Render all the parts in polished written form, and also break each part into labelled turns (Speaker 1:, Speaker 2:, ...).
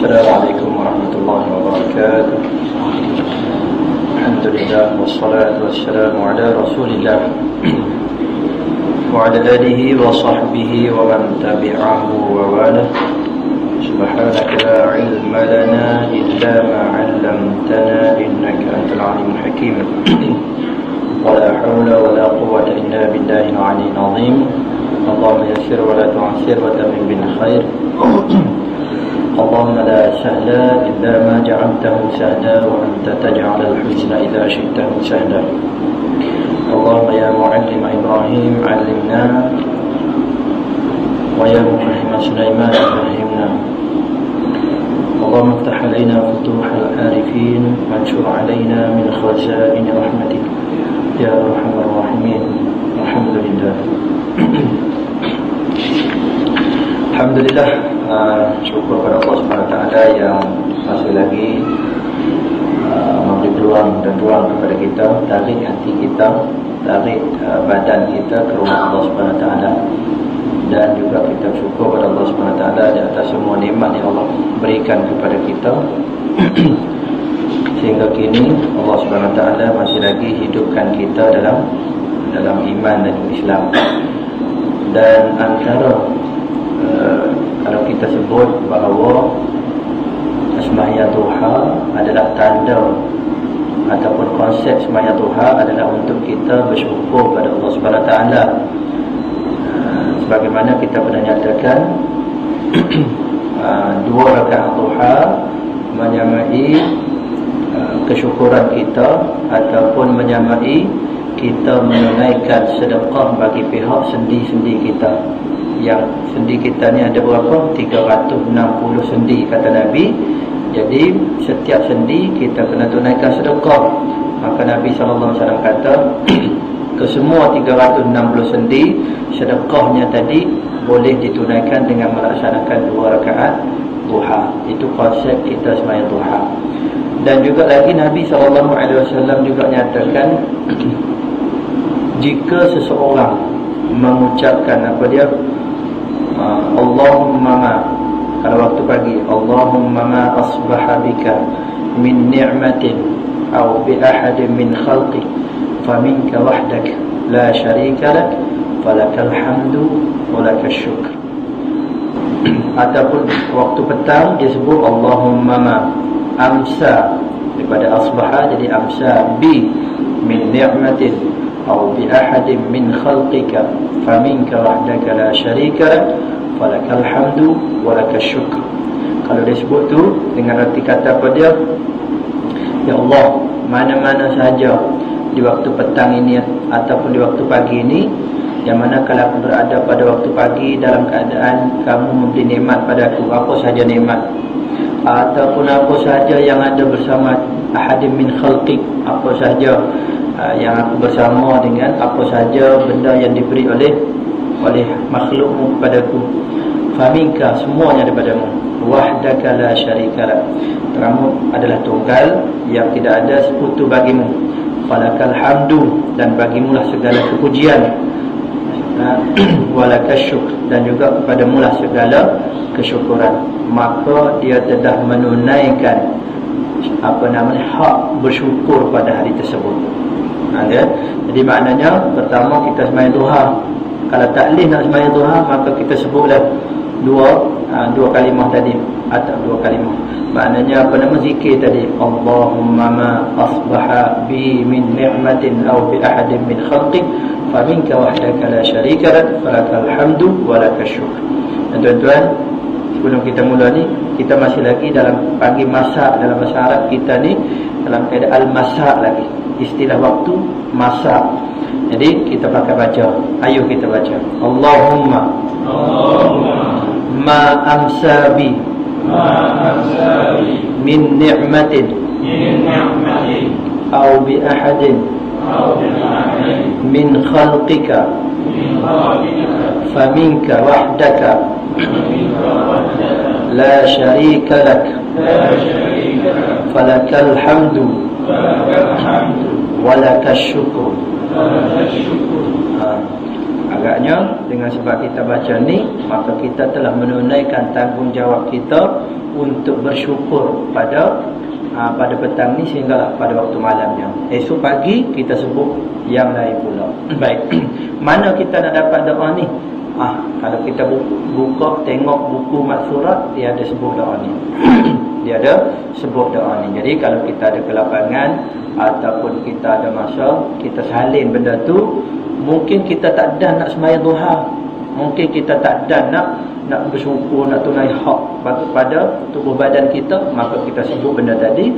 Speaker 1: السلام عليكم ورحمة الله وبركاته. الحمد لله والصلاة والسلام على رسول الله وعلى آله وصحبه ومن تبعه ووالاه. سبحانك لا علم لنا إلا ما علمتنا إنك أنت العليم الحكيم. ولا حول ولا قوة إلا بالله العلي العظيم. اللهم يسر ولا تعسر وتمم بالخير. اللهم لا سهل إلا ما جعلته سهلا وأنت تجعل الحزن إذا شئته سهلا. اللهم يا معلم إبراهيم علمنا ويا مفهم سليمان فهمنا. اللهم افتح علينا فتوح العارفين وانشر علينا من خزائن رحمتك يا أرحم الراحمين. الحمد لله. Alhamdulillah, syukur kepada Allah SWT yang masih lagi memberi peluang dan ruang kepada kita, tarik hati kita, tarik badan kita ke rumah Allah SWT. Dan juga kita syukur kepada Allah SWT di atas semua nikmat yang Allah berikan kepada kita sehingga kini Allah SWT masih lagi hidupkan kita dalam iman dan Islam. Dan antara kalau kita sebut bahawa sembahyang duha adalah tanda ataupun konsep sembahyang duha adalah untuk kita bersyukur kepada Allah SWT. Sebagaimana kita pernah nyatakan, dua rakaat duha menyamai kesyukuran kita ataupun menyamai kita menunaikan sedekah bagi pihak sendi-sendi kita. Yang sendi kita ni ada berapa? 360 sendi kata Nabi. Jadi setiap sendi kita kena tunaikan sedekah. Maka Nabi SAW kata ke semua 360 sendi, sedekahnya tadi boleh ditunaikan dengan melaksanakan 2 rakaat duha. Itu konsep kita sembahyang duha. Dan juga lagi Nabi SAW juga nyatakan jika seseorang mengucapkan apa dia, Allahumma ma, kalau waktu pagi, Allahumma ma asbaha bika min ni'matin aw bi ahadin min khalqi faminka wahdak la syarika lak falakal hamdu wa lakal syukr. Ataupun waktu petang dia sebut Allahumma ma, amsa daripada asbaha jadi amsa, bi min ni'matin aw bi ahadin min khalqika faminka wahdaka la syarika lak falakal hamdu wa lakal syukr. Kalau dia sebut tu dengan arti kata apa dia, ya Allah, mana-mana sahaja di waktu petang ini ataupun di waktu pagi ini, yang mana kalau aku berada pada waktu pagi dalam keadaan kamu memberi nikmat pada aku, apa sahaja nikmat, ataupun apa sahaja yang ada bersama ahadim min khalqik, apa sahaja yang aku bersama dengan apa sahaja benda yang diberi oleh makhlukmu kepadaku, faminka, semuanya daripadamu, wahdaka la syarika lak, kamu adalah tunggal yang tidak ada sekutu bagimu, falakal hamdu, dan bagimulah segala kepujian, walakal syukr, dan juga kepadamulah segala kesyukuran. Maka dia telah menunaikan hak bersyukur pada hari tersebut. Jadi maknanya pertama kita sembahyang duha. Kalau taklif nak sembahyang duha, maka kita sebutlah dua kalimah tadi atau 2 kalimah. Maknanya zikir tadi, Allahumma ma asbaha bi min ni'matin aw bi ahadin min khalqik faminka wahdaka la syarika lak falakal hamdu wa lakal syukr. Dan tuan-tuan, sebelum kita mula ni, kita masih lagi dalam pagi masak, dalam bahasa Arab kita ni dalam keadaan al-masak lagi, istilah waktu masak. Jadi kita pakai baca. Ayo kita baca. Allahumma ma amsabi min ni'matin aw bi ahadin min khalqika faminka wahdaka la syarika lak falakal hamdu wa lakal syukr. Agaknya dengan sebab kita baca ni, maka kita telah menunaikan tanggungjawab kita untuk bersyukur pada petang ni sehinggalah pada waktu malamnya. Esok pagi kita sebut yang lain pula. Baik. Mana kita nak dapat doa ni? Kalau kita buka tengok buku mat surat, dia ada sebut doa ni. Dia ada sebut doa ni. Jadi kalau kita ada kelapangan ataupun kita ada masa, kita salin benda tu. Mungkin kita tak ada nak sembahyang duha, mungkin kita tak ada nak bersyukur, nak tunai hak pada tubuh badan kita, maka kita sebut benda tadi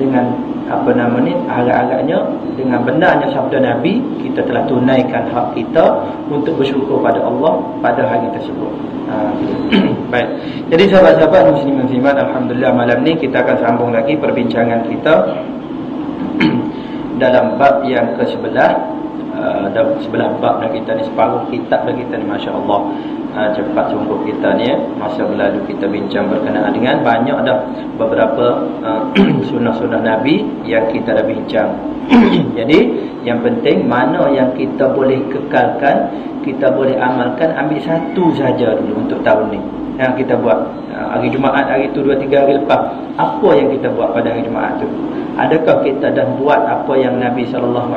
Speaker 1: dengan agak-agaknya dengan benarnya sabda Nabi, kita telah tunaikan hak kita untuk bersyukur pada Allah pada hari tersebut. Baik. Jadi sahabat-sahabat muslimin, alhamdulillah malam ni kita akan sambung lagi perbincangan kita dalam bab yang ke-11. Dalam sebelah bab dah kita ni, separuh kitab dah kita ni, masya-Allah. Cepat sungguh kita ni. Masa berlalu kita bincang berkenaan dengan banyak dah beberapa sunnah-sunnah Nabi yang kita dah bincang. Jadi yang penting mana yang kita boleh kekalkan, kita boleh amalkan, ambil satu saja dulu untuk tahun ni yang kita buat. Hari Jumaat hari tu 2-3 hari lepas, apa yang kita buat pada hari Jumaat tu? Adakah kita dah buat apa yang Nabi SAW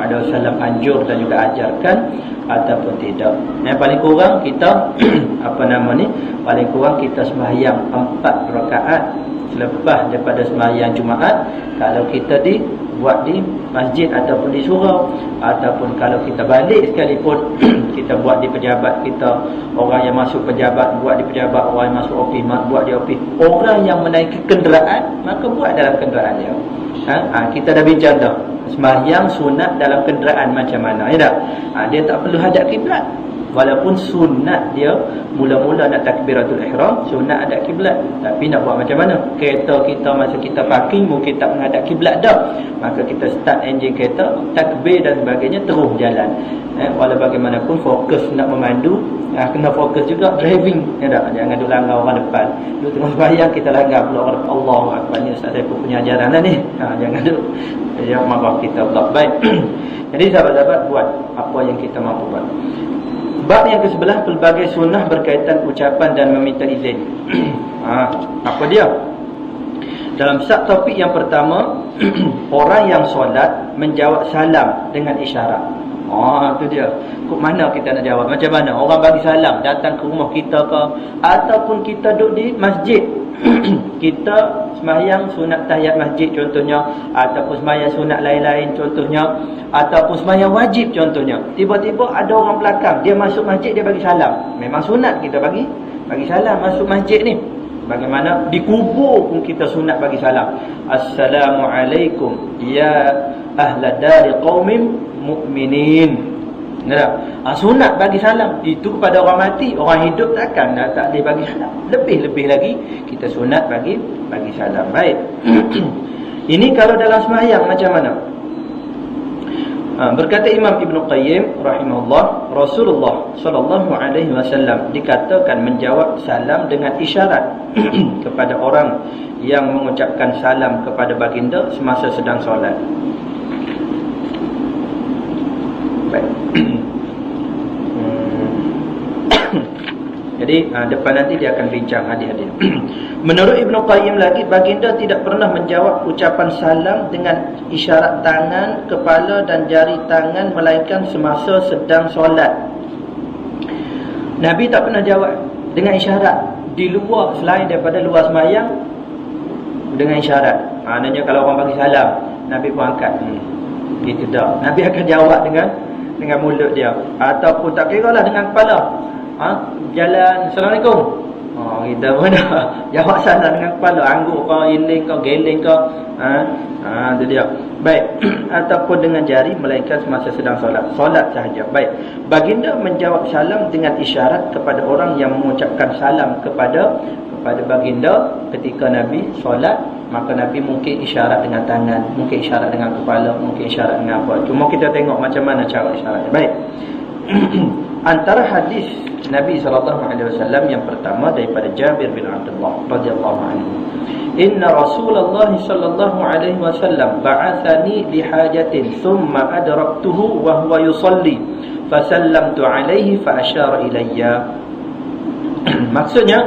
Speaker 1: anjur dan juga ajarkan ataupun tidak? Yang paling kurang kita paling kurang kita sembahyang 4 rakaat selepas daripada sembahyang Jumaat. Kalau kita buat di masjid ataupun di surau, ataupun kalau kita balik sekalipun kita buat di pejabat kita. Orang yang masuk pejabat buat di pejabat, orang yang masuk ofis buat di ofis. Orang yang menaiki kenderaan, maka buat dalam kenderaan dia. Kita dah bincang dah sembahyang sunat dalam kenderaan macam mana, ya tak? Dia tak perlu hadap kiblat. Walaupun sunat dia mula-mula nak takbiratul ihram, sunat hadap kiblat. Tapi nak buat macam mana? Kereta kita masa kita parking mungkin tak menghadap kiblat dah. Maka kita start enjin kereta, takbir dan sebagainya, terus jalan. Walau bagaimanapun fokus nak memandu, kena fokus juga driving, ya tak? Jangan duk langgar orang depan. Duk tengah sembahyang kita langgar pula orang depan. Allahu akbar, ni ustaz saya pun punya ajaran lah ni. Jangan duk marah kita pula. Baik. Jadi sahabat-sahabat, buat apa yang kita mampu buat. Bab yang ke-11, pelbagai sunnah berkaitan ucapan dan meminta izin. Apa dia? Dalam subtopik yang pertama, orang yang solat menjawab salam dengan isyarat. Itu dia. Kok mana kita nak jawab? Macam mana? Orang bagi salam, datang ke rumah kita ke, ataupun kita duduk di masjid. Kita sembahyang sunat tahiyat masjid contohnya, ataupun sembahyang sunat lain-lain contohnya, ataupun sembahyang wajib contohnya. Tiba-tiba ada orang belakang, dia masuk masjid, dia bagi salam. Memang sunat kita bagi salam masuk masjid ni. Bagaimana di kubur pun kita sunat bagi salam. Assalamualaikum ya ahla dari qaumin mu'minin. Sunat bagi salam itu kepada orang mati. Orang hidup takkan tak boleh bagi salam. Lebih-lebih lagi kita sunat bagi salam. Baik. Ini kalau dalam sembahyang macam mana? Berkata Imam Ibn Qayyim rahimahullah, Rasulullah sallallahu alaihi wasallam dikatakan menjawab salam dengan isyarat kepada orang yang mengucapkan salam kepada baginda semasa sedang solat. Baik. Jadi depan nanti dia akan bincang adik-adik. Menurut Ibn Qayyim lagi, baginda tidak pernah menjawab ucapan salam dengan isyarat tangan, kepala dan jari tangan, melainkan semasa sedang solat. Nabi tak pernah jawab dengan isyarat di luar, selain daripada luar sembahyang dengan isyarat. Maknanya kalau orang bagi salam, Nabi pun angkat. Gitu dah. Nabi akan jawab dengan mulut dia, ataupun tak kira lah dengan kepala. Jalan Assalamualaikum, kita pun dah jawab salam dengan kepala, angguk kau, iling kau, geleng kau, itu dia. Baik. Ataupun dengan jari, melainkan semasa sedang solat sahaja. Baik. Baginda menjawab salam dengan isyarat kepada orang yang mengucapkan salam kepada baginda ketika Nabi solat. Maka Nabi mungkin isyarat dengan tangan, mungkin isyarat dengan kepala, mungkin isyarat dengan apa. Cuma kita tengok macam mana cara isyaratnya. Baik. Antara hadis Nabi SAW yang pertama daripada Jabir bin Abdullah radhiyallahu anhu. Inna Rasulullah sallallahu alaihi wasallam ba'athani li hajatin thumma adraktuhu wa huwa yusalli fa sallamtu alaihi fa asyara ilayya. Maksudnya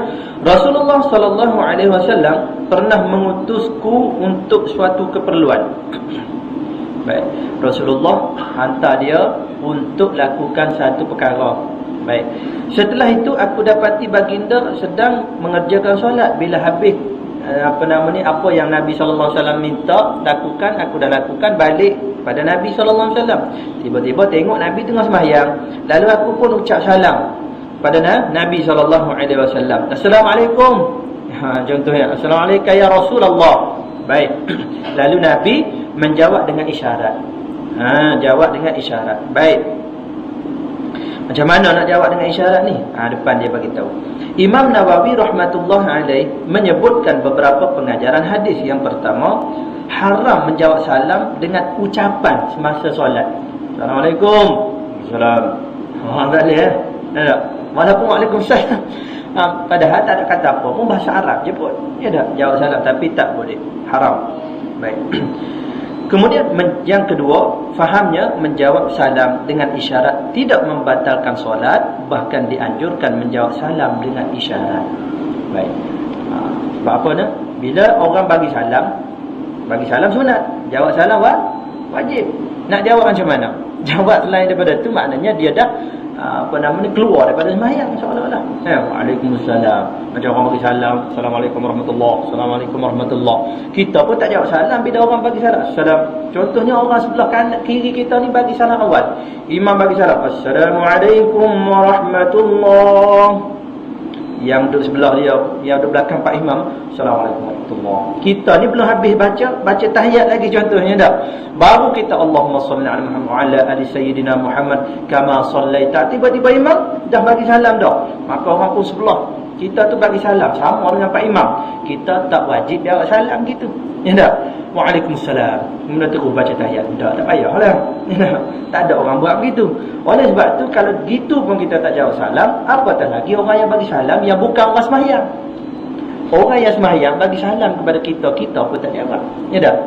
Speaker 1: Rasulullah sallallahu alaihi wasallam pernah mengutusku untuk suatu keperluan. Baik, Rasulullah hantar dia untuk lakukan satu perkara. Baik. Setelah itu aku dapati baginda sedang mengerjakan solat. Bila habis apa yang Nabi sallallahu alaihi wasallam minta lakukan, aku dah lakukan, balik pada Nabi sallallahu alaihi wasallam. Tiba-tiba tengok Nabi tengah sembahyang, lalu aku pun ucap salam pada Nabi sallallahu alaihi wasallam. Assalamualaikum. Contohnya, Assalamualaikum ya Rasulullah. Baik. Lalu Nabi menjawab dengan isyarat. Jawab dengan isyarat. Baik. Macam mana nak jawab dengan isyarat ni? Depan dia bagi tahu. Imam Nawawi rahmatullah alaih menyebutkan beberapa pengajaran hadis. Yang pertama, haram menjawab salam dengan ucapan semasa solat. Assalamualaikum. Assalam. Tak boleh tak? Walaupun waalaikumsalam. Padahal tak ada kata apa pun, bahasa Arab je pun. Ya tak? Jawab salam, tapi tak boleh. Haram. Baik. Kemudian yang kedua, fahamnya menjawab salam dengan isyarat tidak membatalkan solat, bahkan dianjurkan menjawab salam dengan isyarat. Baik. Sebab apa ni? Bila orang bagi salam sunat, jawab salam wajib. Nak jawab macam mana? Jawab selain daripada tu maknanya dia dah keluar daripada sembahyang seolah-olah. Waalaikumsalam. Macam orang bagi salam, Assalamualaikum warahmatullahi, Assalamualaikum warahmatullahi. Kita pun tak jawab salam bila orang bagi salam. Salam. Contohnya orang sebelah kanan kiri kita ni bagi salam awal. Imam bagi salam, Assalamualaikum warahmatullahi. Yang duduk sebelah dia, yang duduk belakang Pak Imam, Assalamualaikum warahmatullahi. Kita ni belum habis baca tahiyat lagi contohnya dah. Baru kita Allahumma salli ala Muhammad wa ala ali sayyidina Muhammad kama sallaita. Tiba-tiba imam dah bagi salam dah. Maka orang pun sebelah kita tu bagi salam sama dengan Pak Imam. Kita tak wajib jawab salam gitu. Ya tak? Waalaikumsalam. Kemudian terus baca tahiyat. Tak payahlah. Tak ada orang buat begitu. Oleh sebab tu kalau gitu pun kita tak jawab salam, apatah lagi orang yang bagi salam yang bukan orang sembahyang. Orang yang sembahyang bagi salam kepada kita, kita pun tak jawab. Ya tak?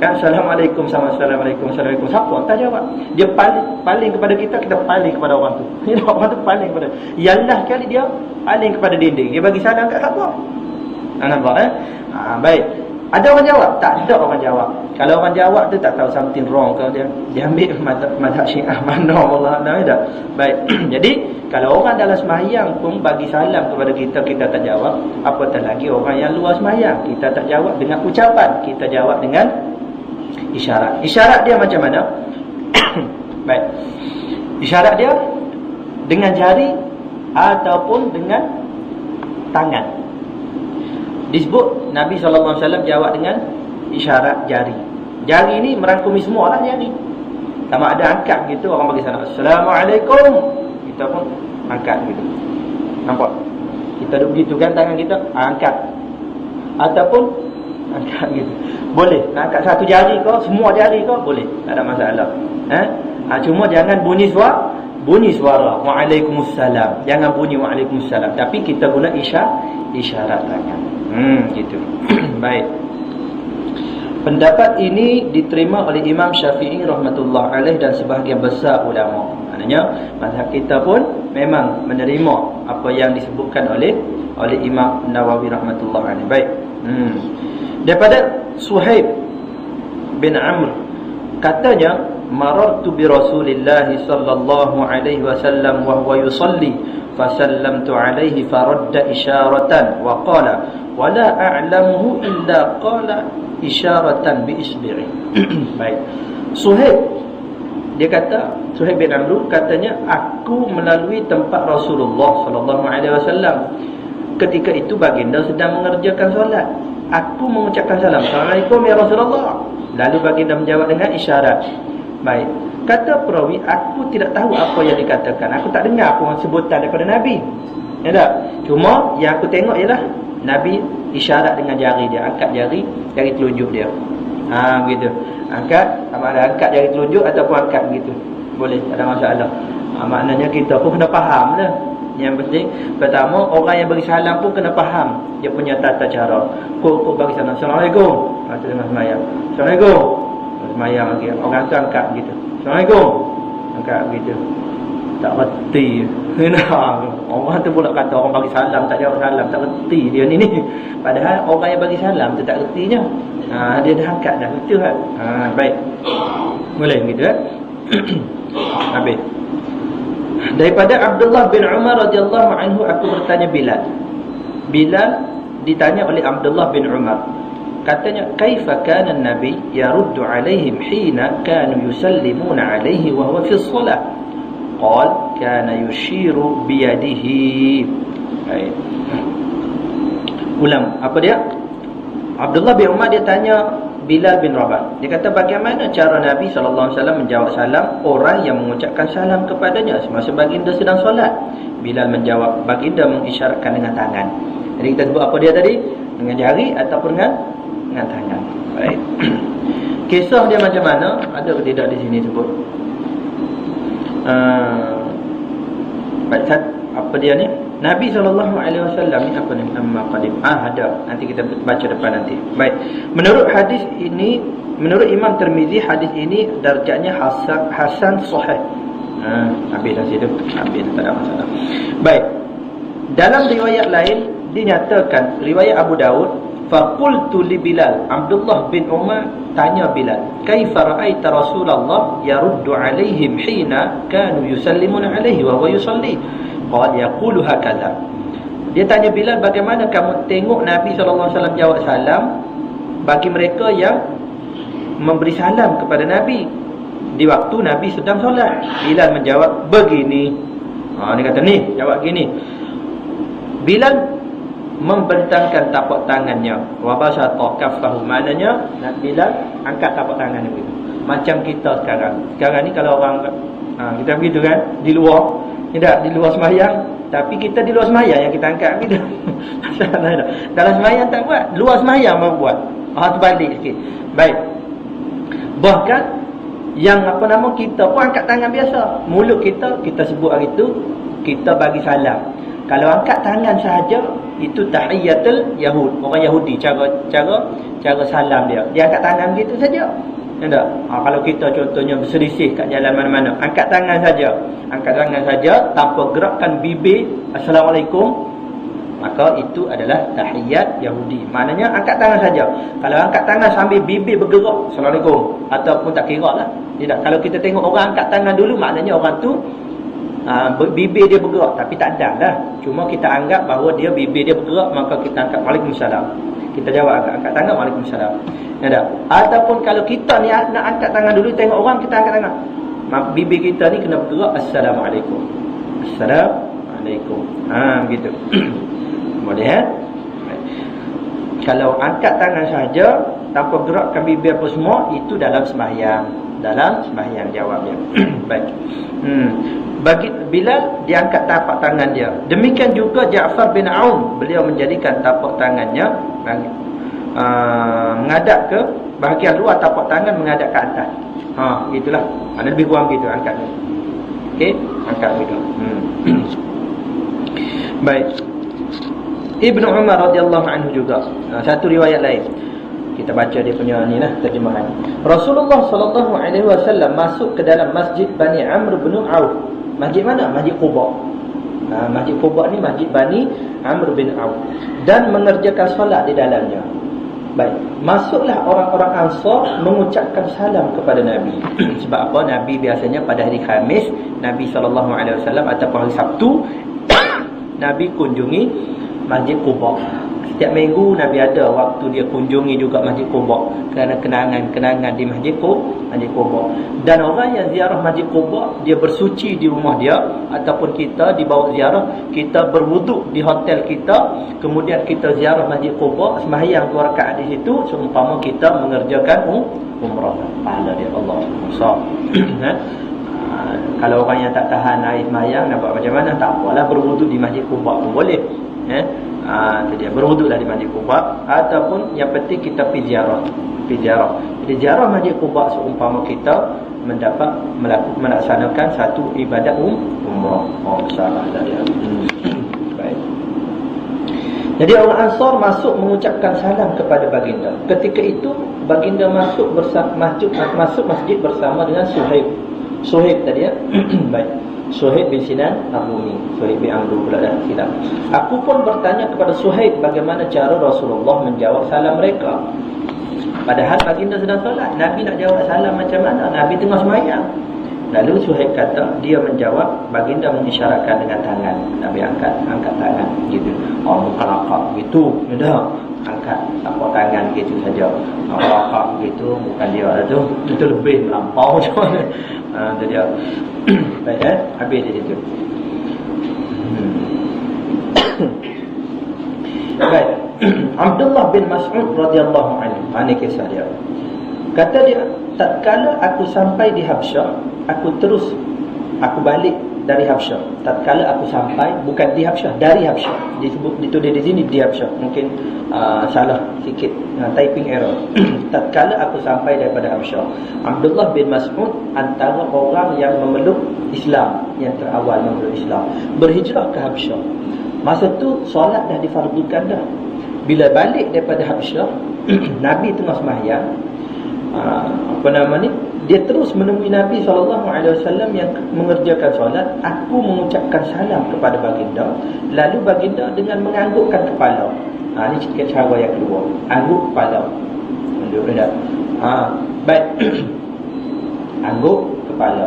Speaker 1: Kan Assalamualaikum sama Assalamualaikum. Siapa tak jawab? Dia paling kepada kita, kita paling kepada orang tu. Orang tu paling kepada. Yalah kali dia paling kepada dinding. Dia bagi salam kat siapa? Nampak baik. Ada orang jawab? Tak ada orang jawab. Kalau orang jawab tu tak tahu something wrong ke dia ambil mazhab Syiah mana Allah tak. Baik. Jadi kalau orang dalam sembahyang pun bagi salam kepada kita, kita tak jawab, apatah lagi orang yang luar sembahyang. Kita tak jawab dengan ucapan, kita jawab dengan isyarat. Isyarat dia macam mana? Baik. Isyarat dia dengan jari ataupun dengan tangan. Disebut Nabi SAW jawab dengan isyarat jari. Jari ni merangkumi semua lah jari. Sama ada angkat gitu, orang bagi salam Assalamualaikum, kita pun angkat gitu. Nampak? Kita duduk begitu kan tangan kita, angkat. Ataupun angkat gitu. Boleh. Nak angkat satu jari ke, semua jari ke, boleh. Tak ada masalah. Cuma jangan bunyi suara Waalaikumsalam. Jangan bunyi Waalaikumsalam. Tapi kita guna isyarat tangan. Gitu. Baik. Pendapat ini diterima oleh Imam Syafi'i rahmatullah alaih dan sebahagian besar ulama. Maknanya mazhab kita pun memang menerima apa yang disebutkan oleh Imam Nawawi rahmatullah alaih. Baik. Daripada Suhaib bin Amr katanya, marartu bi Rasulillah sallallahu alaihi wasallam wa huwa yusalli fasallamtu alaihi faradda isyaratan wa qala wa la a'lamuhu illa qala isyaratan bi isbi'i. Baik. Suhaib dia kata, Suhaib bin Amr katanya, aku melalui tempat Rasulullah sallallahu alaihi wasallam. Ketika itu baginda sedang mengerjakan solat. Aku mengucapkan salam, Assalamualaikum ya Rasulullah. Lalu baginda menjawab dengan isyarat. Baik. Kata perawi, aku tidak tahu apa yang dikatakan. Aku tak dengar apa sebutan daripada Nabi. Ya tak? Cuma yang aku tengok ialah Nabi isyarat dengan jari dia, angkat jari telunjuk dia. Begitu. Angkat, sama ada angkat jari telunjuk ataupun angkat begitu. Boleh, tak ada masalah. Maknanya kita pun kena faham lah. Yang penting, pertama orang yang bagi salam pun kena faham dia punya tata cara. Kok bagi salam, Assalamualaikum. Masa dengan semayang, Assalamualaikum. Semayang lagi, orang tu angkat begitu, Assalamualaikum, angkat begitu. Tak reti. Nah, orang tu pula kata orang bagi salam tak jawab salam, tak reti dia ni. Padahal orang yang bagi salam tu tak retinya. Dia dah angkat dah, betul kan? Baik. Boleh begitu kan? Habis. Daripada Abdullah bin Umar radhiyallahu anhu, aku bertanya Bilal. Bilal ditanya oleh Abdullah bin Umar. Katanya, kaifa kana an-nabi yaruddu alaihim hina kanu yusallimuna alaihi wa huwa fi shalah? Qal kana yushiru bi yadihi. Baik. Ulang, apa dia? Abdullah bin Umar dia tanya Bilal bin Rabah. Dia kata, bagaimana cara Nabi SAW menjawab salam orang yang mengucapkan salam kepadanya semasa baginda sedang solat? Bilal menjawab, baginda mengisyaratkan dengan tangan. Jadi kita sebut apa dia tadi? Dengan jari ataupun dengan tangan. Baik. Kisah dia macam mana? Ada ke tidak di sini sebut? Baik, apa dia ni? Nabi SAW ni apa ni? Amma qadim. Ada. Nanti kita baca depan nanti. Baik. Menurut hadis ini, menurut Imam Tirmizi, hadis ini darjahnya hasan sahih. Habis dah situ. Habis, tak ada masalah. Baik. Dalam riwayat lain dinyatakan, riwayat Abu Daud, faqultu li Bilal, Abdullah bin Umar tanya Bilal, kaifa ra'aita Rasulullah yaruddu alaihim hina kanu yusallimuna alaihi wa huwa yusalli? Qala yaqulu hakadha. Dia tanya Bilal, bagaimana kamu tengok Nabi SAW jawab salam bagi mereka yang memberi salam kepada Nabi di waktu Nabi sedang solat? Bilal menjawab begini. Dia kata ni, jawab gini. Bilal membentangkan tapak tangannya, wa basata kaffahu, maknanya Bilal angkat tapak tangan begitu. Macam kita sekarang. Sekarang ni kalau orang kita begitu kan, di luar, tidak di luar sembahyang, tapi kita di luar sembahyang yang kita angkat begitu. Dalam sembahyang tak buat, luar sembahyang baru buat. Terbalik sikit. Baik. Bahkan yang apa nama kita pun angkat tangan biasa. Mulut kita sebut hari itu kita bagi salam. Kalau angkat tangan sahaja, itu tahiyatul Yahud. Orang Yahudi cara salam dia. Dia angkat tangan begitu saja. Tak? Kalau kita contohnya berselisih kat jalan mana-mana, angkat tangan saja. Angkat tangan saja tanpa gerakkan bibir Assalamualaikum, maka itu adalah tahiyat Yahudi. Maknanya angkat tangan saja. Kalau angkat tangan sambil bibir bergerak Assalamualaikum, ataupun tak kira lah. Tidak. Kalau kita tengok orang angkat tangan dulu, maknanya orang tu bibir dia bergerak, tapi tak ada lah. Cuma kita anggap bahawa dia bibir dia bergerak, maka kita angkat Waalaikumsalam. Kita jawab angkat tangan Waalaikumsalam. Tak? Ataupun kalau kita ni nak angkat tangan dulu, tengok orang kita angkat tangan, bibir kita ni kena bergerak Assalamualaikum. Assalamualaikum. Begitu. Boleh Kalau angkat tangan saja tanpa gerakkan bibir apa semua, itu dalam sembahyang. Dalam sembahyang jawabnya. Baik. Bagi Bilal, dia angkat tapak tangan dia. Demikian juga Ja'far bin Aun, beliau menjadikan tapak tangannya menghadap ke bahagian luar tapak tangan, menghadap ke atas. Itulah. Ada lebih kurang gitu angkatnya. Okey, angkat begitu. Baik. Ibnu Umar radhiyallahu anhu juga, satu riwayat lain. Kita baca dia punya ni lah terjemahan. Rasulullah sallallahu alaihi wasallam masuk ke dalam Masjid Bani Amr bin Auf. Masjid mana? Masjid Quba. Masjid Quba ni Masjid Bani Amr bin Auf, dan mengerjakan solat di dalamnya. Baik, masuklah orang-orang Ansar mengucapkan salam kepada Nabi. Sebab apa? Nabi biasanya pada hari Khamis, Nabi SAW ataupun hari Sabtu, Nabi kunjungi Masjid Quba. Setiap minggu Nabi ada waktu dia kunjungi juga Masjid Quba, kerana kenangan-kenangan di Masjid Quba. Dan orang yang ziarah Masjid Quba, dia bersuci di rumah dia, ataupun kita dibawa ziarah, kita berwuduk di hotel kita, kemudian kita ziarah Masjid Quba, sembahyang 2 rakaat di situ, seumpama kita mengerjakan umrah. Pahala dia Allah besar. Kalau orang yang tak tahan air sembahyang, nak buat macam mana? Tak apalah, berwuduk di Masjid Quba pun boleh. Itu dia, berwuduklah di Masjid Quba, ataupun yang penting kita pergi ziarah. Jadi ziarah Masjid Quba seumpama kita melaksanakan satu ibadat umrah. Salah dah dia. Baik. Jadi orang Ansar masuk mengucapkan salam kepada baginda. Ketika itu baginda masuk masjid bersama dengan Suhaib tadi ya. Baik. Suhaib bin Sinan Ar-Rumi, Suhaib bin Amru pula dah silap. Aku pun bertanya kepada Suhaib bagaimana cara Rasulullah menjawab salam mereka. Padahal baginda sedang solat. Nabi nak jawab salam macam mana? Nabi tengah sembahyang. Lalu Suhaib kata, dia menjawab, baginda mengisyaratkan dengan tangan. Nabi angkat tangan gitu. Oh, bukan akak gitu. Dah, angkat tapak tangan gitu saja. Akak gitu, bukan dia ada tu. Itu lebih melampau macam mana. Itu dia. Baik, habis dia itu. Baik. Abdullah bin Mas'ud radhiyallahu anhu, ini kisah dia. Kata dia, tatkala aku sampai di Habsyah, aku balik dari Habsyah. Tatkala aku sampai, bukan di Habsyah, dari Habsyah. Ditulis di sini di Habsyah. Mungkin salah sikit, typing error. Tatkala aku sampai daripada Habsyah, Abdullah bin Mas'ud antara orang yang memeluk Islam, yang terawal memeluk Islam, berhijrah ke Habsyah. Masa tu solat dah difardukan dah. Bila balik daripada Habsyah, Nabi tengah sembahyang, dia terus menemui Nabi SAW yang mengerjakan solat. Aku mengucapkan salam kepada baginda, lalu baginda dengan menganggukkan kepala. Ini sikit cara yang kedua, angguk kepala. Baik. Angguk kepala.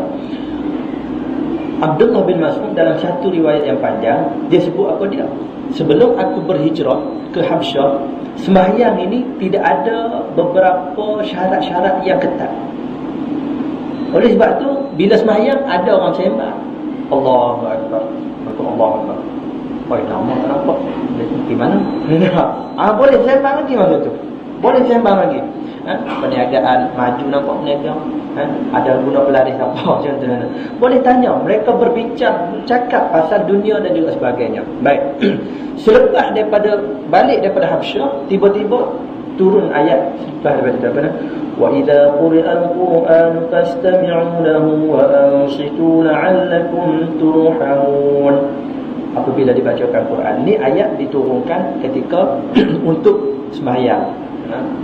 Speaker 1: Abdullah bin Mas'ud dalam satu riwayat yang panjang, dia sebut apa dia? Sebelum aku berhijrah ke Habsyah, sembahyang ini tidak ada beberapa syarat-syarat yang ketat. Oleh sebab tu, bila sembahyang ada orang sembah, Allahu Akbar, Allahu Akbar. Oh, nama tak nampak. Di mana? Boleh sembah lagi masa tu. Boleh sembah lagi. Perniagaan maju nampak perniagaan. Ada guna pelaris apa macam tu. Boleh tanya, mereka berbincang, cakap pasal dunia dan juga sebagainya. Baik. Selepas balik daripada Habsyah, tiba-tiba turun ayat selepas daripada wa idza quri'al qur'anu fastami'u lahu wa ansitu la'allakum turhamun. Apabila dibacakan Quran, ni ayat diturunkan ketika untuk sembahyang.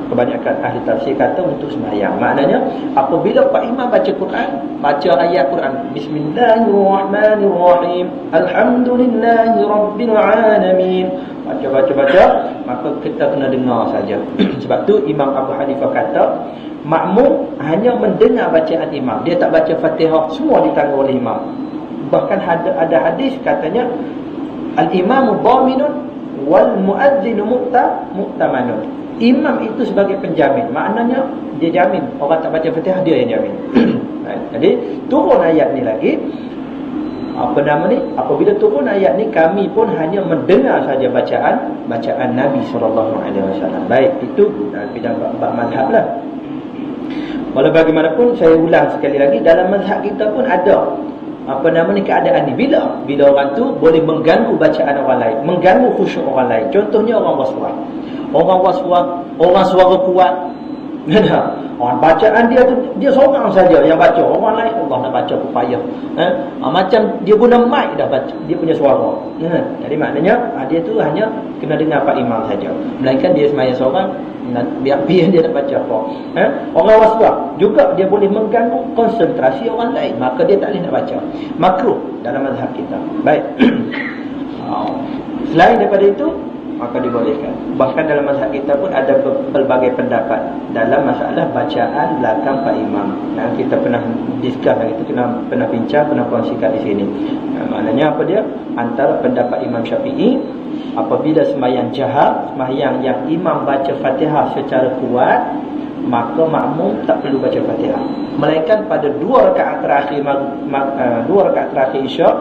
Speaker 1: Kebanyakan ahli tafsir kata untuk sembahyang. Maknanya apabila Pak Imam baca Quran, baca ayat Quran, Bismillahirrahmanirrahim, Alhamdulillahi Rabbil Alamin, baca, maka kita kena dengar saja. Sebab tu Imam Abu Hanifah kata makmum hanya mendengar bacaan imam, dia tak baca Fatihah, semua ditanggung oleh imam. Bahkan ada hadis katanya al-imamu dhaminun wal muadzinu mu'tamanun. Imam itu sebagai penjamin, maknanya dia jamin. Orang tak baca Fatihah, dia yang jamin. Jadi turun ayat ni lagi, apabila turun ayat ni, kami pun hanya mendengar saja bacaan Nabi SAW. Baik, itu bidang bab mazhab lah. Walau bagaimanapun, saya ulang sekali lagi, dalam mazhab kita pun ada keadaan ni. Bila orang tu boleh mengganggu bacaan orang lain, mengganggu khusyuk orang lain. Contohnya orang waswas. Orang suara kuat. Orang bacaan dia tu, dia seorang saja yang baca, orang lain Allah nak baca pun payah. Macam dia guna mic dah baca, dia punya suara. Jadi maknanya dia tu hanya kena dengar Pak Imam saja. Melainkan dia semaya seorang, biar dia nak baca apa. Orang waswas juga dia boleh mengganggu konsentrasi orang lain, maka dia tak boleh nak baca. Makruh dalam mazhab kita. Baik. Selain daripada itu, maka dibolehkan. Bahkan dalam mazhab kita pun ada pelbagai pendapat dalam masalah bacaan belakang Pak Imam. Kita pernah discuss lagi itu, pernah bincang, pernah kongsikan di sini. Maknanya apa dia? Antara pendapat Imam Syafi'i, apabila sembahyang jahar, sembahyang yang imam baca Fatihah secara kuat, maka makmum tak perlu baca Fatihah. Melainkan pada dua rakaat terakhir Isyak,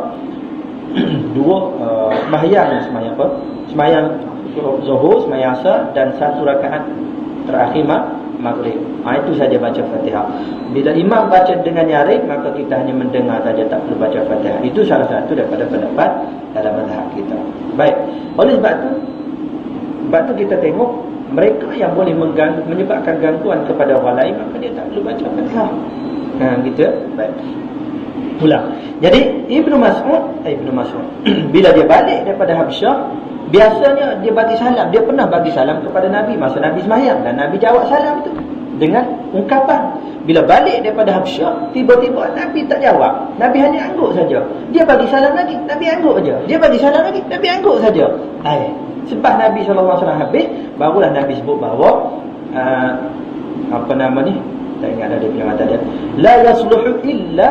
Speaker 1: sembahyang apa? Sembahyang Zuhur, sembahyang Asar, dan satu rakaat terakhir Maghrib. Itu saja baca Fatihah. Bila imam baca dengan nyaring, maka kita hanya mendengar saja, tak perlu baca Fatihah. Itu salah satu daripada pendapat dalam mazhab kita. Baik. Oleh sebab tu kita tengok mereka yang boleh menyebabkan gangguan kepada orang lain, maka dia tak perlu baca Fatihah. Gitu. Baik. Ulang. Jadi Ibnu Mas'ud bila dia balik daripada Habsyah, biasanya dia bagi salam. Dia pernah bagi salam kepada Nabi masa Nabi sembahyang, dan Nabi jawab salam itu. dengan ungkapan. Bila balik daripada Habsyah, tiba-tiba Nabi tak jawab. Nabi hanya angguk saja. Dia bagi salam lagi, Nabi angguk saja. Dia bagi salam lagi, Nabi angguk saja. Sebab Nabi SAW habis, barulah Nabi sebut bahawa apa nama ni? Tak ingat ada dia punya mata dia. La yasluhu illa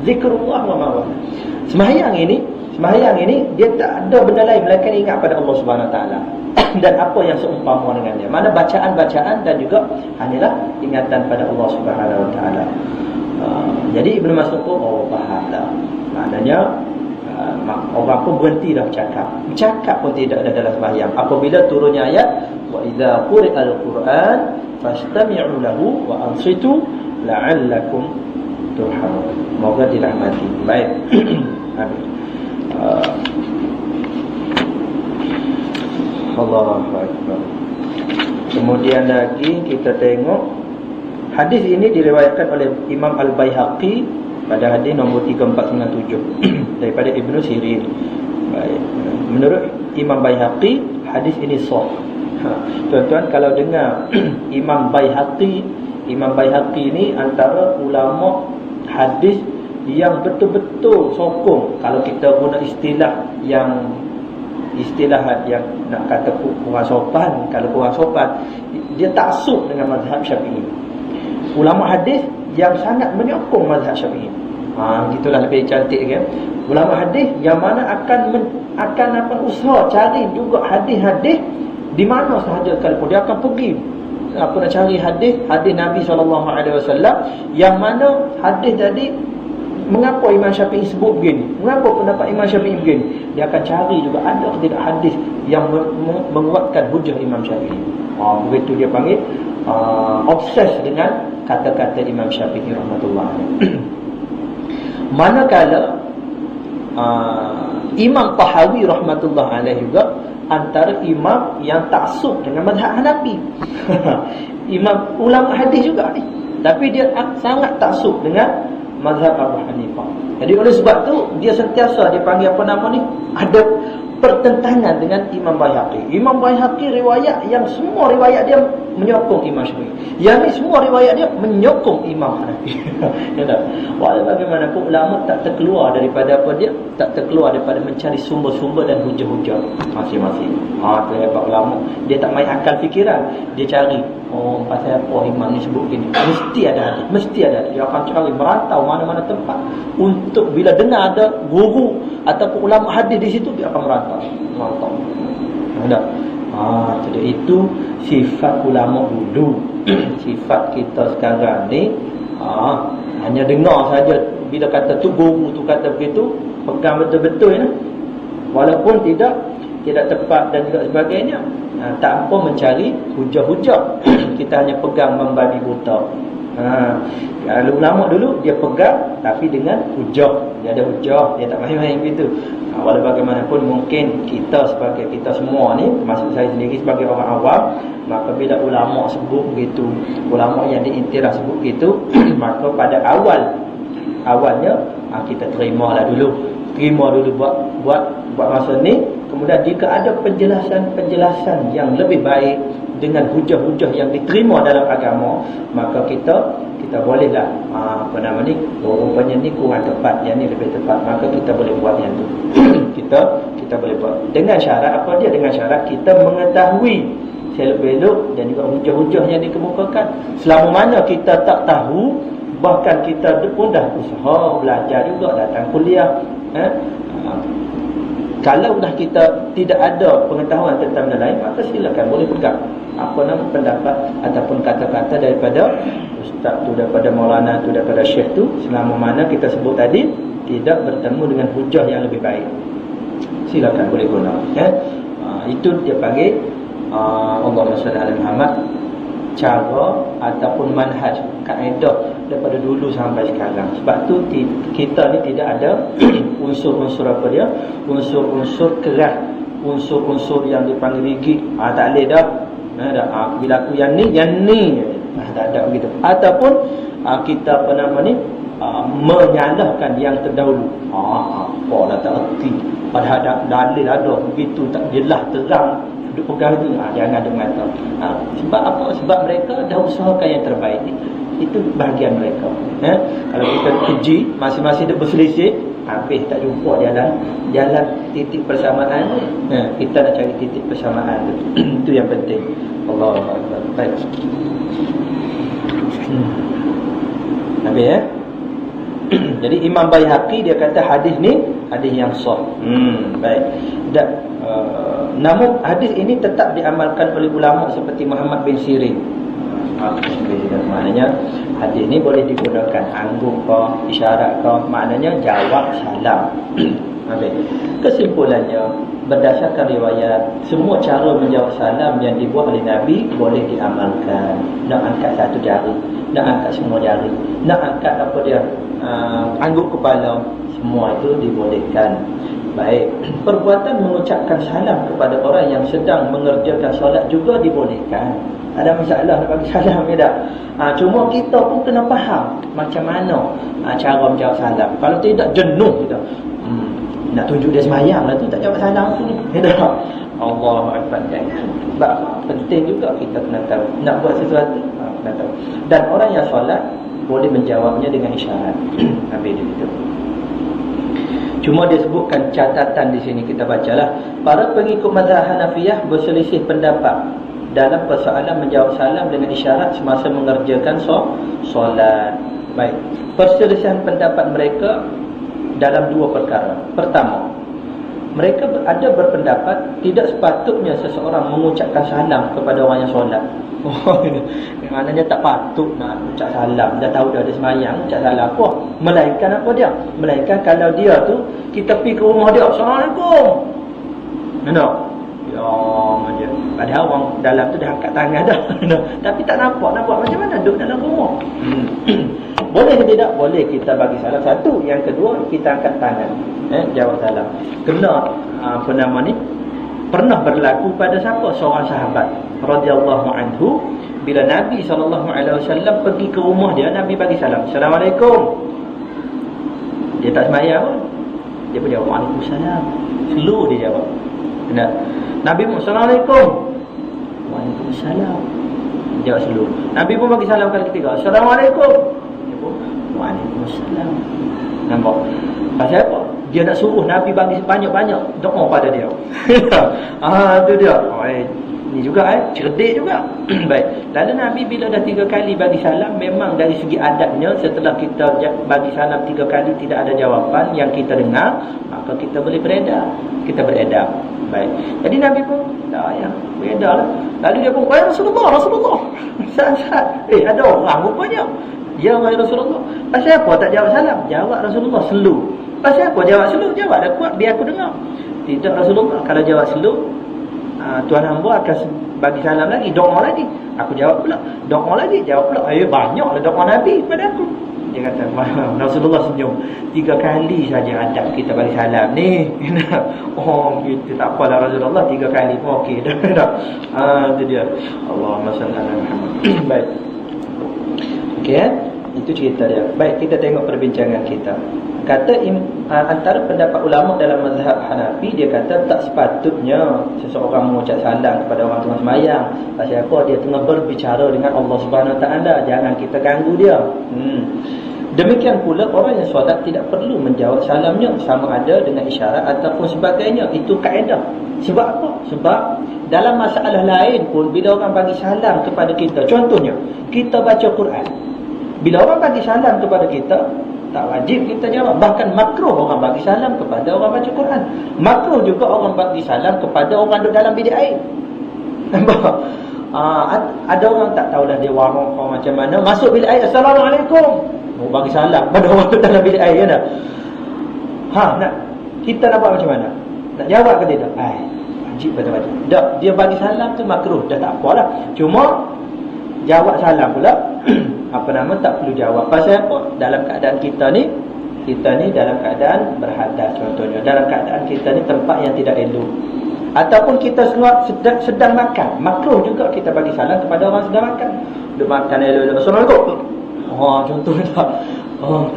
Speaker 1: zikrullah wa ma wala. Sembahyang ini dia tak ada benda lain melainkan ingat pada Allah Subhanahu Wa Taala dan apa yang seumpama dengannya. Mana bacaan-bacaan dan juga hanyalah ingatan pada Allah Subhanahu Wa Taala. Jadi Ibnu Mas'ud pun faham dah. Maknanya orang pun berhenti dah bercakap pun tidak ada dalam sembahyang apabila turunnya ayat wa idza quri'al Qur'an fastami'u lahu wa ansitu la'allakum turhamun. Moga dirahmati. Baik. Allahu Akbar. Kemudian lagi kita tengok hadis ini diriwayatkan oleh Imam Al-Baihaqi pada hadis nombor 3497 daripada Ibnu Sirin. Baik. Menurut Imam Baihaqi, hadis ini sahih. Tuan-tuan kalau dengar Imam Baihaqi ni antara ulama hadis yang betul-betul sokong. Kalau kita guna istilah yang nak kata kurang sopan, kalau kurang sopan, dia taksub dengan mazhab Syafi'i. Ulama hadis yang sangat menyokong mazhab Syafi'i. Gitulah lebih cantik kan. Ulama hadis yang mana akan usaha cari juga hadis-hadis di mana sahaja sekalipun dia akan pergi nak cari hadis Nabi SAW yang mana hadis tadi. Mengapa Imam Syafi'i sebut begini? Mengapa pendapat Imam Syafi'i begini? Dia akan cari juga ada ke tidak hadis yang menguatkan hujah Imam Syafi'i. Begitu dia panggil obses dengan kata-kata Imam Syafi'i rahmatullah. Manakala Imam Tahawi rahmatullah alaih juga antara imam yang taksub dengan mazhab Hanafi. Imam ulama hadis juga ni. Tapi dia sangat taksub dengan mazhab Abu Hanifah. Jadi oleh sebab tu dia sentiasa dia panggil apa nama ni? Ada pertentangan dengan Imam Baihaqi. Imam Baihaqi riwayat yang semua riwayat dia menyokong Imam Syafi'i. Yang ni semua riwayat dia menyokong Imam Hanafi. Ya tak? Walau bagaimanapun ulama tak terkeluar daripada apa dia? Tak terkeluar daripada mencari sumber-sumber dan hujah-hujah masing-masing. Tu hebat ulama. Dia tak main akal fikiran. Dia cari pasal apa imam ni sebut gini. Mesti ada hadis. Mesti ada. Dia akan cari merantau mana-mana tempat untuk bila dengar ada guru ataupun ulama hadis di situ dia akan merantau. Ada. Jadi itu sifat ulama dulu. Sifat kita sekarang ni hanya dengar saja bila kata tu guru tu kata begitu, pegang betul-betul ya. Walaupun tidak tepat dan juga sebagainya. Tak apa mencari hujah-hujah. Kita hanya pegang membabi buta. Kalau ulama dulu dia pegang tapi dengan hujah. Dia ada hujah, dia tak main-main begitu. Walau bagaimanapun mungkin kita semua ni, termasuk saya sendiri sebagai orang awam, maka bila ulama sebut begitu, ulama yang diiktiraf sebut begitu, maka pada awalnya kita terima dulu buat masa ni. Kemudian jika ada penjelasan yang lebih baik dengan hujah-hujah yang diterima dalam agama, maka kita bolehlah rupanya ni kurang tepat, yang ni lebih tepat, maka kita boleh buat yang tu. kita boleh buat dengan syarat apa dia? Dengan syarat kita mengetahui selok-belok dan juga hujah-hujah yang dikemukakan. Selama mana kita tak tahu, bahkan kita pun dah usaha belajar juga, datang kuliah, kalau dah kita tidak ada pengetahuan tentang benda lain, maka silakan boleh pegang pendapat ataupun kata-kata daripada ustaz tu, daripada maulana tu, daripada syekh tu, selama mana kita sebut tadi tidak bertemu dengan hujah yang lebih baik, silakan boleh guna. Itu dia panggil Allahumma salli ala Muhammad, cara ataupun manhaj, kaedah daripada dulu sampai sekarang. Sebab tu kita ni tidak ada unsur-unsur apa dia, unsur-unsur keras, unsur-unsur yang dipanggil rigid. Tak boleh dah. Bila aku yang ni tak ada begitu. Ataupun kita menyalahkan yang terdahulu. Apa dah tak erti, padahal dalil ada begitu, tak jelas terang duk pegang itu, jangan ada mata. Sebab apa? Sebab mereka dah usahakan yang terbaik. Itu bahagian mereka. Kalau kita keji, masing-masing duk berselisih, habis tak jumpa jalan titik persamaan. Kita nak cari titik persamaan tu. Itu yang penting. Allahu Akbar. Baik. Habis Jadi Imam Baihaqi dia kata hadis ni hadis yang sahih. Baik. Dan namun hadis ini tetap diamalkan oleh ulama seperti Muhammad bin Sirin. Maknanya hadis ni boleh digunakan angguk ke, isyarat ke, maknanya jawab salam. Habis. Kesimpulannya, berdasarkan riwayat, semua cara menjawab salam yang dibuat oleh Nabi boleh diamalkan. Nak angkat satu jari, nak angkat semua jari, nak angkat apa dia, angguk kepala, semua itu dibolehkan. Baik, perbuatan mengucapkan salam kepada orang yang sedang mengerjakan solat juga dibolehkan. Ada masalah nak bagi salam ke tak? Cuma kita pun kena faham macam mana cara menjawab salam. Kalau tidak, jenuh kita. Nak tunjuk dia semayang lah tu, tak jawab salam tu. Allahu Akbar. Sebab penting juga kita kena tahu. Nak buat sesuatu, kena tahu. Dan orang yang solat boleh menjawabnya dengan isyarat. Habis dia gitu. Cuma dia sebutkan catatan di sini, kita bacalah. Para pengikut mazhab Hanafiyah berselisih pendapat dalam persoalan menjawab salam dengan isyarat semasa mengerjakan solat. Baik. Perselisihan pendapat mereka dalam dua perkara. Pertama, mereka ada berpendapat tidak sepatutnya seseorang mengucapkan salam kepada orang yang solat. Maknanya tak patut nak ucap salam. Dah tahu dah ada semayang, ucap salam apa? Melainkan apa dia? Melainkan kalau dia tu, kita pergi ke rumah dia, Assalamualaikum. Nampak? Ya, macam padahal orang dalam tu dah angkat tangan dah. Tapi tak nampak macam mana duduk dalam rumah. Boleh ke tidak? Boleh kita bagi salam. Satu. Yang kedua, kita angkat tangan. Jawab salam. Kena apa nama ni? Pernah berlaku pada siapa? Seorang sahabat radhiyallahu anhu, bila Nabi SAW pergi ke rumah dia, Nabi bagi salam, Assalamualaikum. Dia tak semayang pun, dia pun jawab Waalaikumsalam. Slow dia jawab. Benar. Nabi pun Assalamualaikum. Waalaikumsalam. Jawab slow. Nabi pun bagi salam kali ketiga, Assalamualaikum. Dia pun Waalaikumsalam. Nampak? Pasal apa? Dia nak suruh Nabi bagi banyak-banyak doa pada dia. Tu dia. Ni juga cerdik juga. Baik. Lalu Nabi bila dah 3 kali bagi salam, memang dari segi adabnya, setelah kita bagi salam 3 kali tidak ada jawapan yang kita dengar, maka kita boleh beredar. Kita beredar. Baik. Jadi Nabi pun beredar lah. Lalu dia pun, Rasulullah. Saat-saat. Ada orang rupanya. Ya Rasulullah. Pasal apa tak jawab salam? Jawab Rasulullah slow. Pasal apa jawab slow? Jawab dah kuat biar aku dengar. Tidak Rasulullah. Kalau jawab slow, Tuan hamba akan bagi salam lagi, doa lagi. Aku jawab pula, doa lagi, jawab pula. Banyaklah doa Nabi pada aku. Dia kata, Rasulullah senyum. 3 kali saja adab kita bagi salam ni. Kita tak apalah Rasulullah, 3 kali pun okey dah. Itu dia. Allahumma salli ala Muhammad. Baik. Okey, itu cerita dia. Baik, kita tengok perbincangan kita. Kata antara pendapat ulama dalam mazhab Hanafi, dia kata tak sepatutnya seseorang mengucap salam kepada orang tengah semayang. Pasal apa? Dia tengah berbicara dengan Allah Subhanahu Wa Taala. Jangan kita ganggu dia. Demikian pula orang yang solat tidak perlu menjawab salamnya, sama ada dengan isyarat ataupun sebagainya. Itu kaedah. Sebab apa? Sebab dalam masalah lain pun, bila orang bagi salam kepada kita, contohnya kita baca Quran, bila orang bagi salam kepada kita, tak wajib kita jawab. Bahkan makruh orang bagi salam kepada orang baca Quran. Makruh juga orang bagi salam kepada orang duduk dalam bilik air. Nampak? Ada orang tak tahulah dia warung macam mana, masuk bilik air, Assalamualaikum. Mau bagi salam pada orang duduk dalam bilik air, kan? Kita nak buat macam mana? Nak jawab ke tidak? Wajib baca-baca. Tak, dia bagi salam tu makruh, dah tak apalah. Cuma jawab salam pula tak perlu jawab. Pasal apa? Dalam keadaan kita ni dalam keadaan berhadas, contohnya dalam keadaan kita ni tempat yang tidak elok, ataupun kita sedang makan, makruh juga kita bagi salam kepada orang sedang makan. Duk makan elok-elok, Assalamualaikum. Contohnya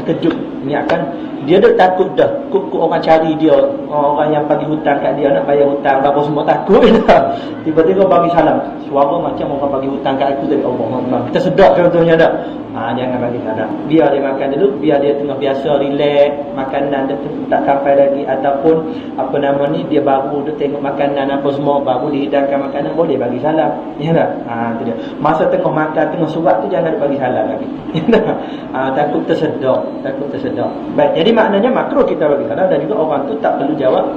Speaker 1: terkejut, ni akan Dia dah takut dah. Kok orang cari dia, orang yang bagi hutang kat dia nak bayar hutang, apa semua takut dah. Tiba-tiba bagi salam. Suara macam orang bagi hutang kat aku tadi. Allah. Kita sedap contohnya dah. Jangan bagi salam. Biar dia makan dulu, biar dia tengah biasa relax, makanan dia tak sampai lagi, ataupun apa nama ni, dia baru dia tengok makanan apa semua, baru dihidangkan makanan, boleh bagi salam. Ya tak? Tu dia. Masa tengah makan, tengah surat tu jangan bagi salam lagi. Ya tak? Takut tersedok, Baik, jadi maknanya makruh kita bagi salam, dan juga orang tu tak perlu jawab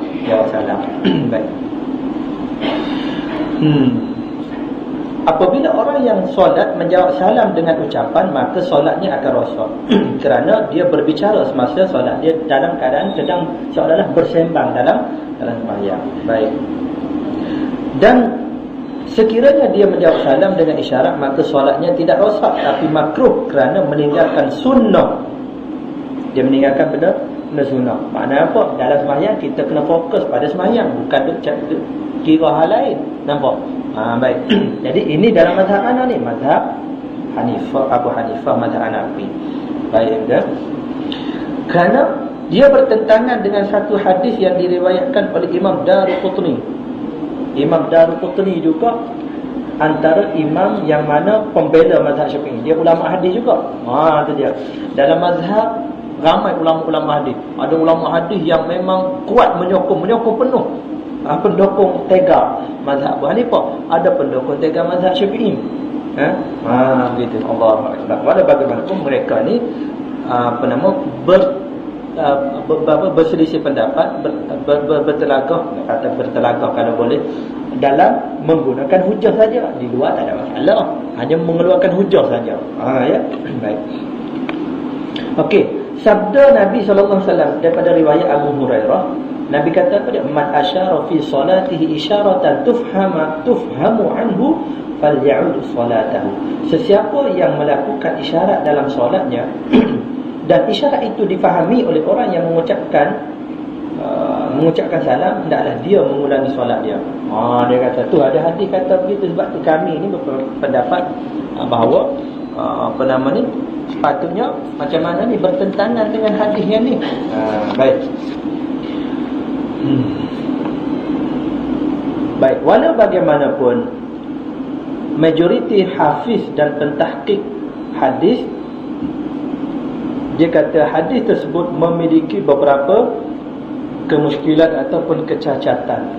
Speaker 1: salam. Baik. Apabila orang yang solat menjawab salam dengan ucapan, maka solatnya akan rosak. Kerana dia berbicara semasa solat, dia dalam keadaan sedang seolah-olah bersembang dalam sembahyang. Baik. Dan sekiranya dia menjawab salam dengan isyarat, maka solatnya tidak rosak, tapi makruh kerana meninggalkan sunnah. Dia meninggalkan benda sunnah. Maknanya apa? Dalam sembahyang kita kena fokus pada sembahyang, bukan duk kira hal lain. Nampak? Baik. Jadi ini dalam mazhab mana ni? Mazhab Abu Hanifah, mazhab Hanafi. Baik, dah. Kerana dia bertentangan dengan satu hadis yang diriwayatkan oleh Imam Daruqutni. Imam Daruqutni juga antara imam yang mana pembela mazhab Syafi'i. Dia ulama hadis juga. Tu dia. Dalam mazhab ramai ulama-ulama hadis. Ada ulama hadis yang memang kuat menyokong penuh. Pendukung tega mazhab Abu Hanifah, ada pendukung tega mazhab Syafi'i. Gitu. Allahu Akbar. Walau bagaimanapun mereka ni berselisih pendapat, bertelagah, kata bertelagah kalau boleh, dalam menggunakan hujah saja. Di luar tak ada masalah, hanya mengeluarkan hujah saja. Ya. Baik. Okey, sabda Nabi sallallahu alaihi wasallam daripada riwayat Abu Hurairah, Nabi kata pada man asyara fi salatihi isyaratan tufhamu anhu faly'ud salatahu. Sesiapa yang melakukan isyarat dalam solatnya dan isyarat itu difahami oleh orang yang mengucapkan salam, hendaklah dia mengulangi solat dia. Dia kata tu ada hadis kata begitu. Sebab tu kami ni berpendapat bahawa sepatutnya macam mana ni bertentangan dengan hadis yang ni. Baik. Baik, walau bagaimanapun majoriti hafiz dan pentahqiq hadis, dia kata hadis tersebut memiliki beberapa kemuskilan ataupun kecacatan.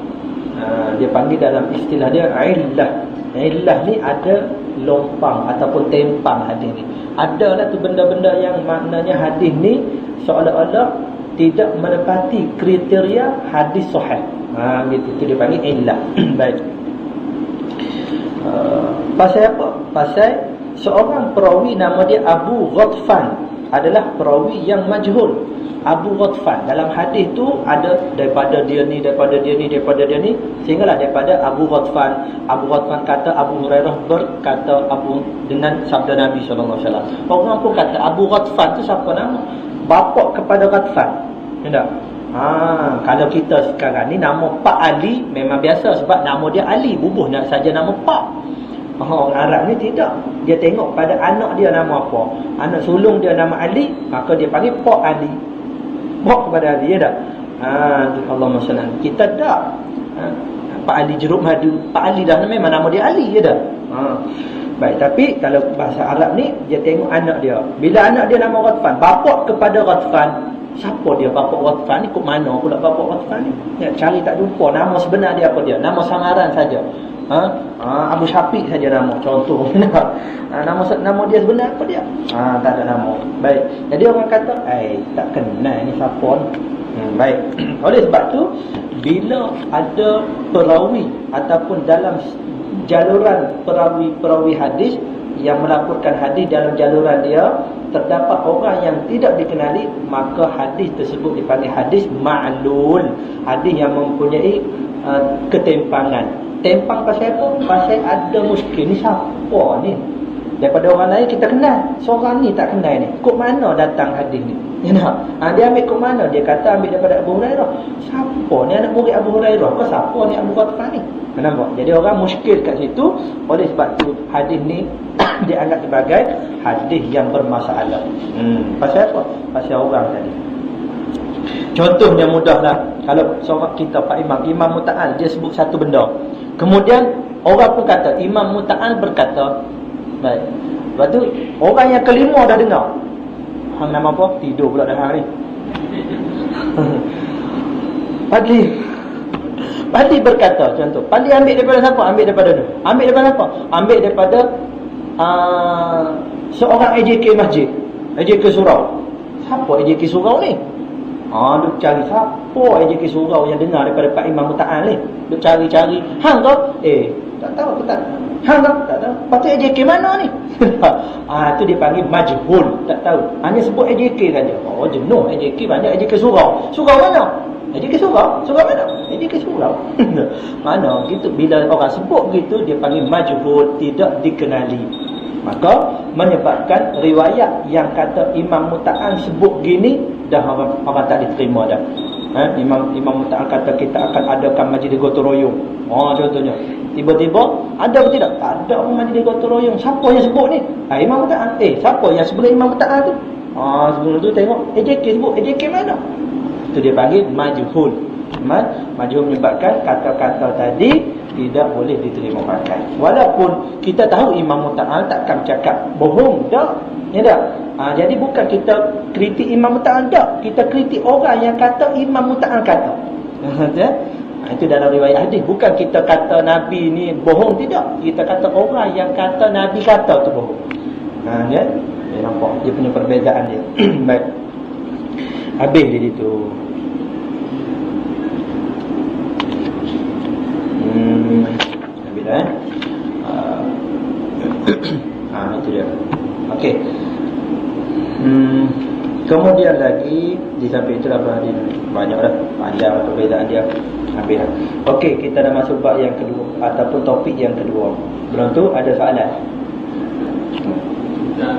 Speaker 1: Dia panggil dalam istilah dia illah. Illah ni ada lompang ataupun tempang hadis ni. Adalah tu benda-benda yang maknanya hadis ni seolah-olah tidak menepati kriteria hadis sahih. Gitu, itu dia panggil illah. Baik. Pasal apa? Pasal seorang perawi nama dia Abu Ghatfan adalah perawi yang majhul. Abu Ghatfan dalam hadis tu ada daripada dia ni, sehinggalah daripada Abu Ghatfan. Abu Ghatfan kata Abu Hurairah berkata dengan sabda Nabi sallallahu alaihi wasallam. Orang pun kata Abu Ghatfan tu siapa nama? Bapa kepada Ghatfan. Tidak? Kalau kita sekarang ni nama Pak Ali memang biasa sebab nama dia Ali, bubuh nak saja nama Pak. Orang Arab ni tidak. Dia tengok pada anak dia nama apa. Anak sulung dia nama Ali, maka dia panggil Pak Ali. Pak kepada Ali, ya tak? Allahumma sallam. Kita tak. Pak Ali jeruk madu. Pak Ali dah memang nama dia Ali, ya tak? Baik, tapi kalau bahasa Arab ni dia tengok anak dia. Bila anak dia nama Ghatfan, bapa kepada Ghatfan. Siapa dia bapa Ghatfan ni? Kok mana pula bapa Ghatfan ni? Ya, cari tak jumpa. Nama sebenar dia apa dia? Nama samaran saja. Abu Syafiq saja nama, contoh. Nama dia sebenar apa dia? Tak ada nama. Baik. Jadi orang kata, tak kenal ni siapa ni. Baik. Oleh sebab tu, bila ada perawi ataupun dalam jaluran perawi hadis yang melaporkan hadis dalam jaluran dia terdapat orang yang tidak dikenali, maka hadis tersebut dipanggil hadis ma'lul, hadis yang mempunyai ketimpangan. Tempang pasal apa? Pasal ada muskil. Ni siapa ni? Daripada orang lain kita kenal, seorang ni tak kenal ni. Kok mana datang hadis ni? Dia ambil kok mana? Dia kata ambil daripada Abu Hurairah. Siapa ni anak murid Abu Hurairah? Ke siapa ni Abu Ghatfan ni? Nampak? Jadi orang muskil kat situ. Oleh sebab tu hadis ni dianggap sebagai hadis yang bermasalah. Pasal apa? Pasal orang tadi. Contohnya mudahlah. Kalau seorang kita Pak Imam Muta'al, dia sebut satu benda. Kemudian orang pun kata, Imam Muta'al berkata, baik. Lepas tu orang yang kelima dah dengar. Hang nama apa? Tidur pula dah hari. Padli berkata, contoh, Padli ambil daripada siapa? Ambil daripada ni. Ambil daripada apa? Ambil daripada seorang AJK masjid, AJK surau. Siapa AJK surau ni? Duk cari siapa AJK surau yang dengar daripada Pak Imam Muta'al ni. Duk cari-cari. Hang kau? Tak tahu aku tak. Hang kau? Tak tahu. Patut AJK mana ni? Tu dia panggil majhul. Tak tahu. Hanya sebut AJK saja. Jenuh AJK, banyak AJK surau. Surau mana? AJK surau? Surau mana? AJK surau. Mana? Gitu. Bila orang sebut begitu, dia panggil majhul, tidak dikenali. Maka menyebabkan riwayat yang kata Imam Muta'al sebut gini, dah orang tak diterima dah. Imam Muta'al kata kita akan adakan majlis gotong royong. Contohnya. Tiba-tiba ada atau tidak? Tak ada majlis gotong royong. Siapa yang sebut ni? Imam Muta'al. Siapa yang sebelum Imam Muta'al tu? Sebelum tu tengok AJK sebut. AJK mana? Itu dia panggil majhul. Majhul menyebabkan kata-kata tadi tidak boleh diterima pakai. Walaupun kita tahu Imam Muta'al takkan cakap bohong, tak? Ya tak? Jadi bukan kita kritik Imam Muta'al, tak. Kita kritik orang yang kata Imam Muta'al kata. Itu dalam riwayat hadis. Bukan kita kata Nabi ni bohong, tidak. Kita kata orang yang kata Nabi kata tu bohong. Dia nampak dia punya perbezaan dia. Baik. Habis di situ. Habis dah itu dia. Okey. Kemudian lagi di samping itu banyak dah panjang perbezaan dia. Habis dah. Okey, kita dah masuk bab yang kedua ataupun topik yang kedua. Belum tu ada soalan.
Speaker 2: Dan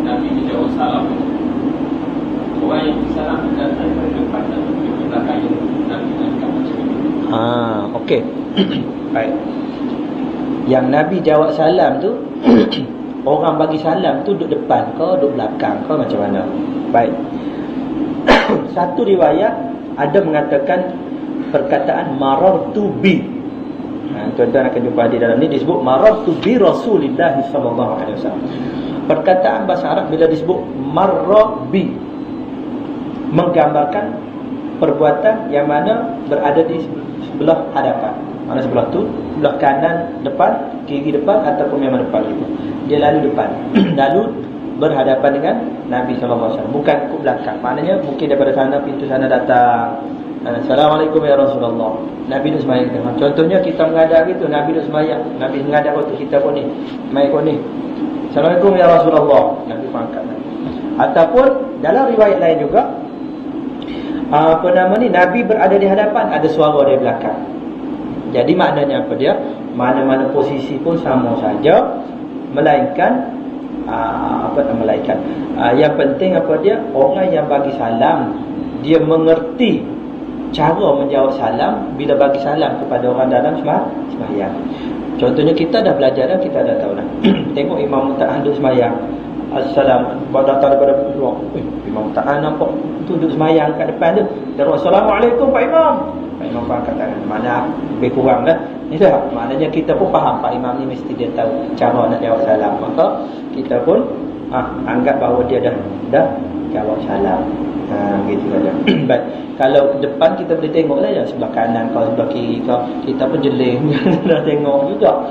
Speaker 2: Nabi menjawab salam. Orang yang salam datang dari depan dan di belakang Nabi macam itu.
Speaker 1: Okey. Baik. Yang Nabi jawab salam tu orang bagi salam tu duduk depan ke, duduk belakang ke, macam mana? Baik. Satu riwayat ada mengatakan perkataan marartu bi. Tuan-tuan akan jumpa di dalam ni disebut marartu bi Rasulillah sallallahu alaihi wasallam. Perkataan bahasa Arab bila disebut marra bi menggambarkan perbuatan yang mana berada di sebelah hadapan. Mana sebelah tu? Sebelah kanan depan, kiri depan ataupun memang depan gitu. Dia lalu depan. Lalu berhadapan dengan Nabi SAW. Bukan ke belakang. Maknanya mungkin daripada sana, pintu sana datang. Assalamualaikum ya Rasulullah. Nabi tu semayang. Contohnya kita menghadap gitu. Nabi tu semayang. Nabi menghadap waktu kita pun ni. Mai pun ni. Assalamualaikum ya Rasulullah. Nabi pangkat. Ataupun dalam riwayat lain juga, Nabi berada di hadapan, ada suara dari belakang. Jadi maknanya apa dia? Mana-mana posisi pun sama saja, melainkan yang penting apa dia? Orang yang bagi salam, dia mengerti cara menjawab salam bila bagi salam kepada orang dalam sembahyang. Contohnya kita dah belajar dah, kita dah tahu dah. Tengok Imam Muta'al sembahyang. Assalamualaikum datang daripada luar. Imam Muta'al nampak duduk sembahyang kat depan tu. Dia Assalamualaikum Pak Imam. Pak Imam angkat tangan. Mana lebih kurang dah. Itulah. Maknanya kita pun faham Pak Imam ni mesti dia tahu cara nak jawab salam. Maka kita pun anggap bahawa dia dah jawab salam. Gitu saja. Baik. Kalau depan kita boleh tengok saja sebelah kanan kau, sebelah kiri kau, kita pun jeling dah tengok juga.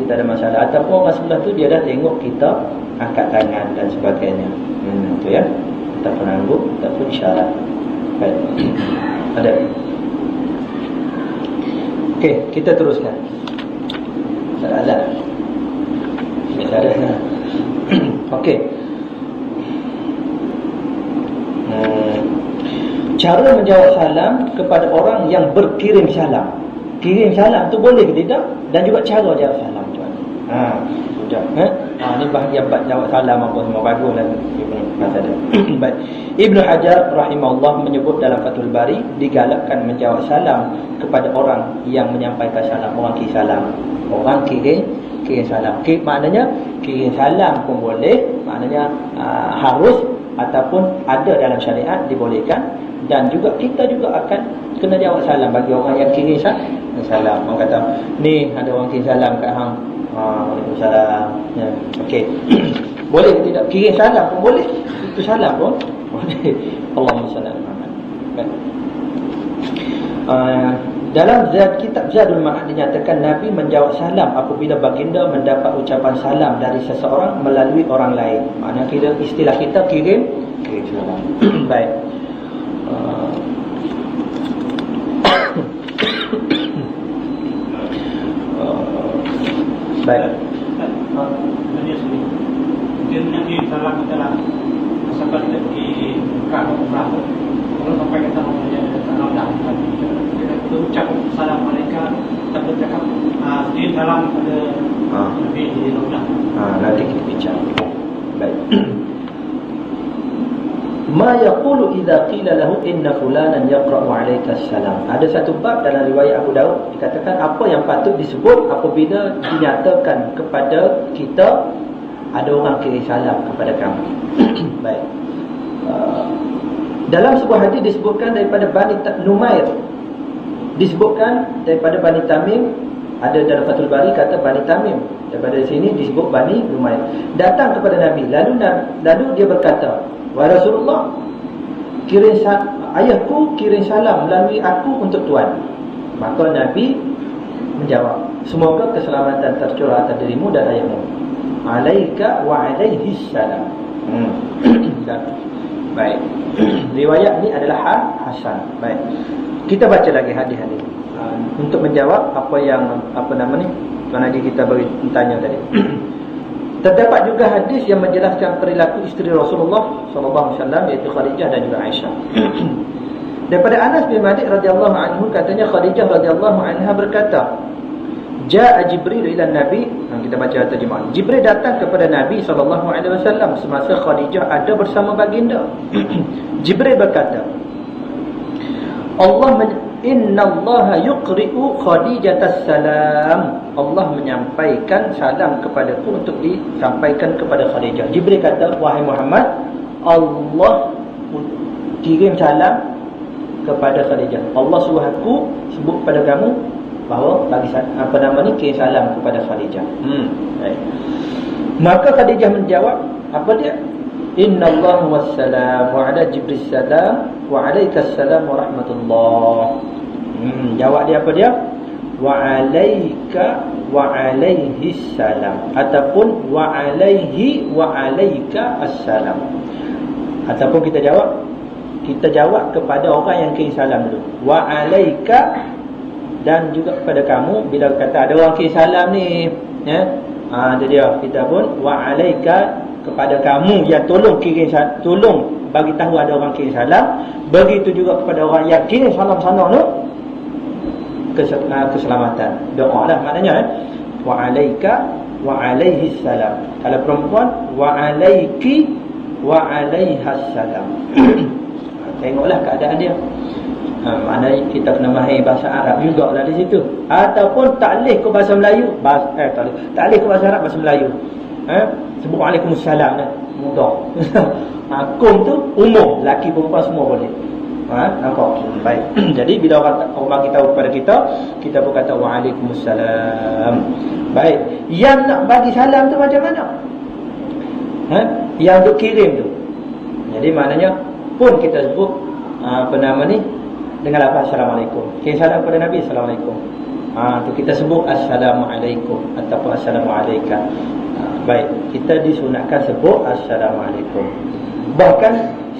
Speaker 1: Tidak ada masalah. Ataupun orang sebelah tu dia dah tengok kita angkat tangan dan sebagainya. Itu ya. Kita pun anggap, kita pun isyarat. Baik. Ada. Okey, kita teruskan. Azan. Ada. Okey. Cara menjawab salam kepada orang yang berkirim salam. Kirim salam tu boleh ke tidak? Dan juga cara jawab salam tuan. Sudah. Ni bahagian jawab salam apa semua baguslah masa dia. Baik. Ibnu Hajar rahimahullah menyebut dalam Fathul Bari, digalakkan menjawab salam kepada orang yang menyampaikan salam, orang kirim salam. Orang kirim salam. Maknanya kirim salam pun boleh, maknanya harus ataupun ada dalam syariat dibolehkan. Dan juga kita juga akan kena jawab salam bagi orang yang kirim salam. Orang kata, ni ada orang kirim salam kat hang. Waalaikumsalam. Ya, okey. Boleh ke tidak? Kirim salam pun boleh. Itu salam pun boleh. Allahumma salli ala Muhammad. Dalam kitab Zadul Ma'ad dinyatakan Nabi menjawab salam apabila baginda mendapat ucapan salam dari seseorang melalui orang lain. Maknanya istilah kita kirim salam. Baik. Baik.
Speaker 2: Dia nanti dalam sampai di kalau sampai kita mau dah kita ucap assalamualaikum tapi cakap di dalam ada lebih di dalam
Speaker 1: nanti kita bincang. Baik. Ma yaqulu idza qila lahu inna fulanan yaqra'u 'alaika assalam. Ada satu bab dalam riwayat Abu Daud dikatakan apa yang patut disebut apabila dinyatakan kepada kita ada orang kirim salam kepada kamu. Baik. Dalam sebuah hadis disebutkan daripada Bani Numair, disebutkan daripada Bani Tamim. Ada dalam Fathul Bari kata Bani Tamim. Daripada sini disebut Bani Numair. Datang kepada Nabi. Lalu dia berkata, "Wahai Rasulullah, ayahku kirim salam melalui aku untuk Tuan." Maka Nabi menjawab, "Semoga keselamatan tercurah atas dirimu dan ayahmu. Alaika wa alaihi salam." Baik. Riwayat ni adalah hasan. Baik. Kita baca lagi hadis-hadis untuk menjawab apa yang mana kita bagi tanya tadi. Terdapat juga hadis yang menjelaskan perilaku isteri Rasulullah sallallahu alaihi wasallam iaitu Khadijah dan juga Aisyah. Daripada Anas bin Malik radhiyallahu anhu katanya Khadijah radhiyallahu anha berkata, "Jaa Jibril ila Nabi." Kita baca terjemahan. Jibril datang kepada Nabi sallallahu alaihi wasallam semasa Khadijah ada bersama baginda. Jibril berkata, "Innallaha yuqri'u Khadijatas salam." Allah menyampaikan salam kepadaku untuk disampaikan kepada Khadijah. Jibril kata, "Wahai Muhammad, Allah kirim salam kepada Khadijah. Allah suruh aku sebut kepada kamu bahawa bagi kirim salam kepada Khadijah." Baik. Maka Khadijah menjawab, apa dia? "Innallaha wassalam wa ala Jibril salam wa alaikas salam wa rahmatullah." Jawab dia apa dia? Wa alaika wa alaihi salam ataupun wa alaihi wa alaika assalam. Ataupun kita jawab kepada orang yang kirim salam dulu. Wa alaika, dan juga kepada kamu bila kata ada orang kirim salam ni, ya. Itu dia. Kita pun wa alaika, kepada kamu yang tolong bagi tahu ada orang kirim salam. Begitu juga kepada orang yang kirim salam sana tu keselamatan. Doa lah maknanya, wa alaika wa alaihi salam. Kalau perempuan, wa alaiki wa alaihas salam. Tengoklah keadaan dia. Maknanya kita kena mahir bahasa Arab juga lah di situ. Ataupun taklif ke bahasa Melayu, taklif ke bahasa Arab, bahasa Melayu. Sebut Waalaikumsalam, mudah. Kum tu umum, laki perempuan semua boleh. Nampak? Baik. Jadi bila orang bagi tahu kepada kita, kita pun kata Waalaikumsalam. Baik. Yang nak bagi salam tu macam mana? Yang tu kirim tu. Jadi maknanya pun kita sebut dengan lafaz Assalamualaikum. Kirim salam kepada Nabi, Assalamualaikum. Tu kita sebut Assalamualaikum ataupun Assalamualaikum. Baik, kita disunatkan sebut Assalamualaikum. Bahkan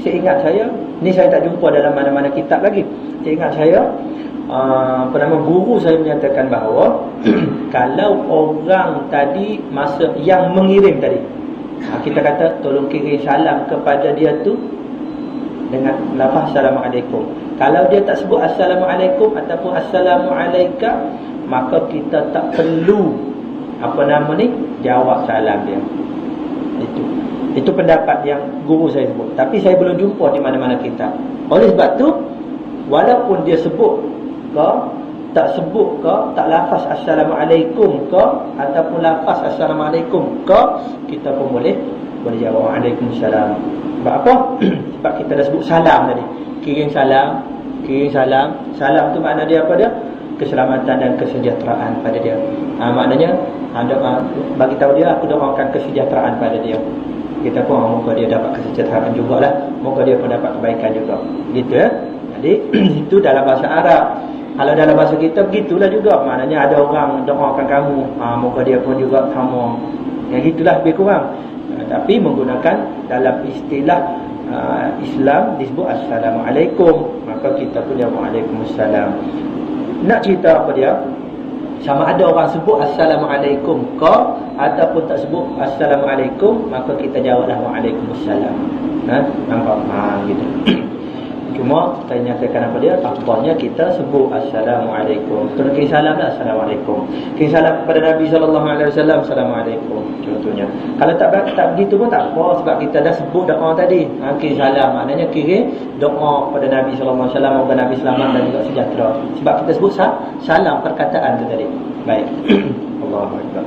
Speaker 1: seingat saya, ni saya tak jumpa dalam mana-mana kitab lagi. Seingat saya, guru saya menyatakan bahawa kalau orang tadi masa yang mengirim tadi, kita kata tolong kirim salam kepada dia tu dengan lafaz Assalamualaikum. Kalau dia tak sebut Assalamualaikum ataupun Assalamualaikum, maka kita tak perlu jawab salam dia. Itu pendapat yang guru saya sebut. Tapi saya belum jumpa di mana-mana kitab. Oleh sebab tu, walaupun dia sebut ke, tak sebut ke, tak lafaz Assalamualaikum ke, ataupun lafaz Assalamualaikum ke, kita pun boleh jawab Waalaikumsalam. Sebab apa? Sebab kita dah sebut salam tadi. Kirim salam. Salam tu makna dia apa dia? Keselamatan dan kesejahteraan pada dia. Maknanya bagi tahu dia, aku doakan kesejahteraan pada dia. Kita pun moga dia dapat kesejahteraan jugalah. Moga dia pun dapat kebaikan juga. Gitu ya. Jadi itu dalam bahasa Arab. Kalau dalam bahasa kita begitulah juga. Maknanya ada orang doakan kamu, moga dia pun juga sama. Yang gitulah lebih kurang. Tapi menggunakan dalam istilah Islam disebut Assalamualaikum, maka kita pun jawab Waalaikumsalam. Nak cerita apa dia? Sama ada orang sebut Assalamualaikum ke ataupun tak sebut Assalamualaikum, maka kita jawablah Waalaikumsalam. Nampak? Gitu. Cuma saya nyatakan apa dia? Afdalnya kita sebut Assalamualaikum. Kena kirim salam lah, Assalamualaikum. Kirim salam kepada Nabi SAW, Assalamualaikum. Contohnya. Kalau tak begitu pun tak apa, sebab kita dah sebut doa tadi. Kirim salam, maknanya kirim doa kepada Nabi SAW, semoga Nabi selamat dan juga sejahtera. Sebab kita sebut salam perkataan tu tadi. Baik. Allahu Akbar.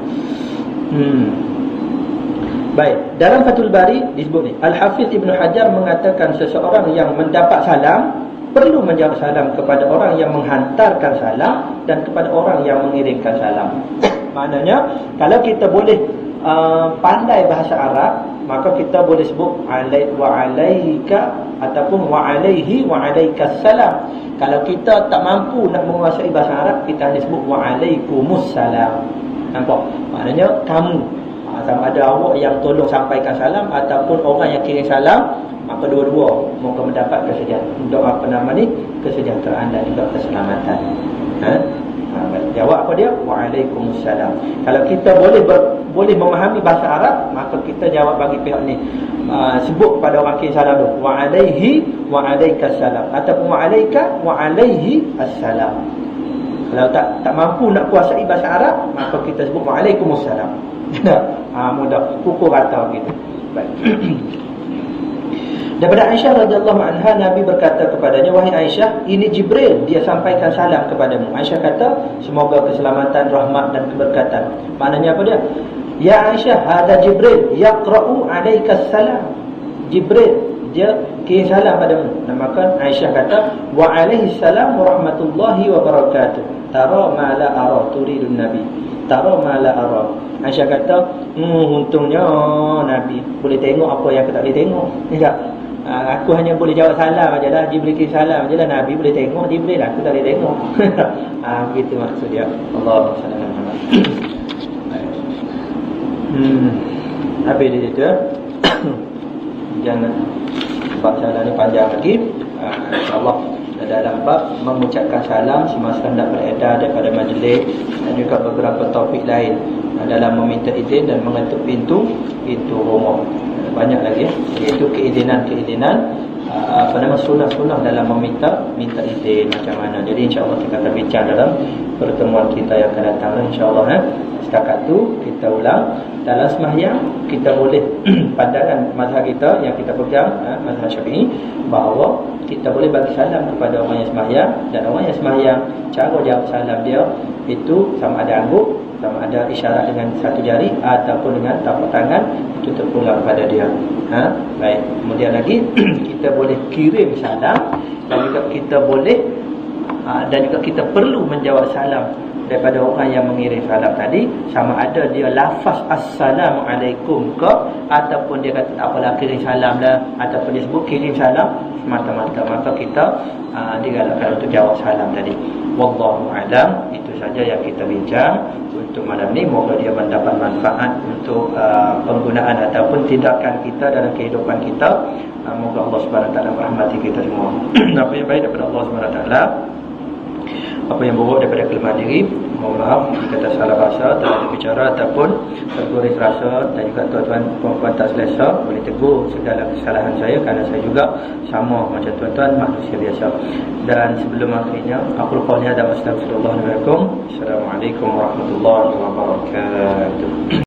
Speaker 1: Baik, dalam Fathul Bari disebut ni, Al-Hafiz Ibn Hajar mengatakan seseorang yang mendapat salam perlu menjawab salam kepada orang yang menghantarkan salam dan kepada orang yang mengirimkan salam. Maknanya kalau kita boleh pandai bahasa Arab, maka kita boleh sebut wa alaika ataupun wa alaihi wa alaikas salam. Kalau kita tak mampu nak menguasai bahasa Arab, kita hanya sebut wa alaikumussalam. Nampak? Maknanya kamu, sama ada awak yang tolong sampaikan salam ataupun orang yang kirim salam, maka dua-dua moga mendapat kesejahteraan dan juga keselamatan. Jawab apa dia? Waalaikumsalam. Kalau kita boleh memahami bahasa Arab, maka kita jawab bagi pihak ni, sebut pada orang kirim salam tu wa alaihi wa alaikas salam ataupun wa alaika wa alaihi assalam. Kalau tak mampu nak kuasai bahasa Arab, maka kita sebut waalaikumsalam. Mudah pukul rata gitu. Baik. Daripada Aisyah radhiyallahu anha, Nabi berkata kepadanya, wahai Aisyah, ini Jibril, dia sampaikan salam kepadamu. Aisyah kata, semoga keselamatan, rahmat dan keberkatan. Maknanya apa dia? Ya Aisyah, hada Jibril yaqra'u 'alaikas salam. Jibril dia kirim salam padamu. Maka Aisyah kata, wa alaihi salam wa rahmatullahi wa barakatuh. Tara ma la ara turidun nabi. Tara ma la ara. Aisyah kata, untungnya Nabi boleh tengok apa yang aku tak boleh tengok. Tak? Aku hanya boleh jawab salam aja lah. Jibril kirim salam aja lah. Nabi boleh tengok, Jibril aku tak boleh tengok. Begitu maksud dia. Allahu Akbar. Habis dia tu. Jangan sebab salam ni panjang lagi. InsyaAllah dalam bab mengucapkan salam semasa hendak beredar daripada majlis dan juga beberapa topik lain dalam meminta izin dan mengetuk pintu rumah. Banyak lagi, iaitu keizinan sunah-sunah dalam meminta izin macam mana. Jadi insya-Allah kita akan bincang dalam pertemuan kita yang akan datang, insya-Allah. Setakat tu kita ulang, dalam sembahyang kita boleh pandangan mazhab kita yang kita pegang, mazhab Syafi'i, bahawa kita boleh bagi salam kepada orang yang sembahyang, dan orang yang sembahyang cara jawab salam dia itu sama ada angguk, sama ada isyarat dengan satu jari ataupun dengan tapak tangan, itu terpulang pada dia. Baik. Kemudian lagi kita boleh kirim salam dan juga kita boleh dan juga kita perlu menjawab salam daripada orang yang mengirim salam tadi, sama ada dia lafaz Assalamualaikum ke ataupun dia kata tak apalah kirim salam lah, ataupun dia sebut kirim salam semata-mata, maka kita digalakkan untuk jawab salam tadi. Wallahu a'lam. Itu saja yang kita bincang untuk malam ni. Moga dia mendapat manfaat untuk penggunaan ataupun tindakan kita dalam kehidupan kita. Moga Allah Subhanahu Wa Taala merahmati kita semua. Apa yang baik daripada Allah Subhanahu Wa Taala, apa yang buruk daripada kelemahan diri, mohon maaf jika tak salah bahasa, terlalu bicara ataupun tergores rasa, dan juga tuan-tuan puan-puan tak selesa boleh tegur segala kesalahan saya, kerana saya juga sama macam tuan-tuan, manusia biasa. Dan sebelum akhirnya, aku qawli hadza wa astaghfirullah. Assalamualaikum warahmatullahi wabarakatuh.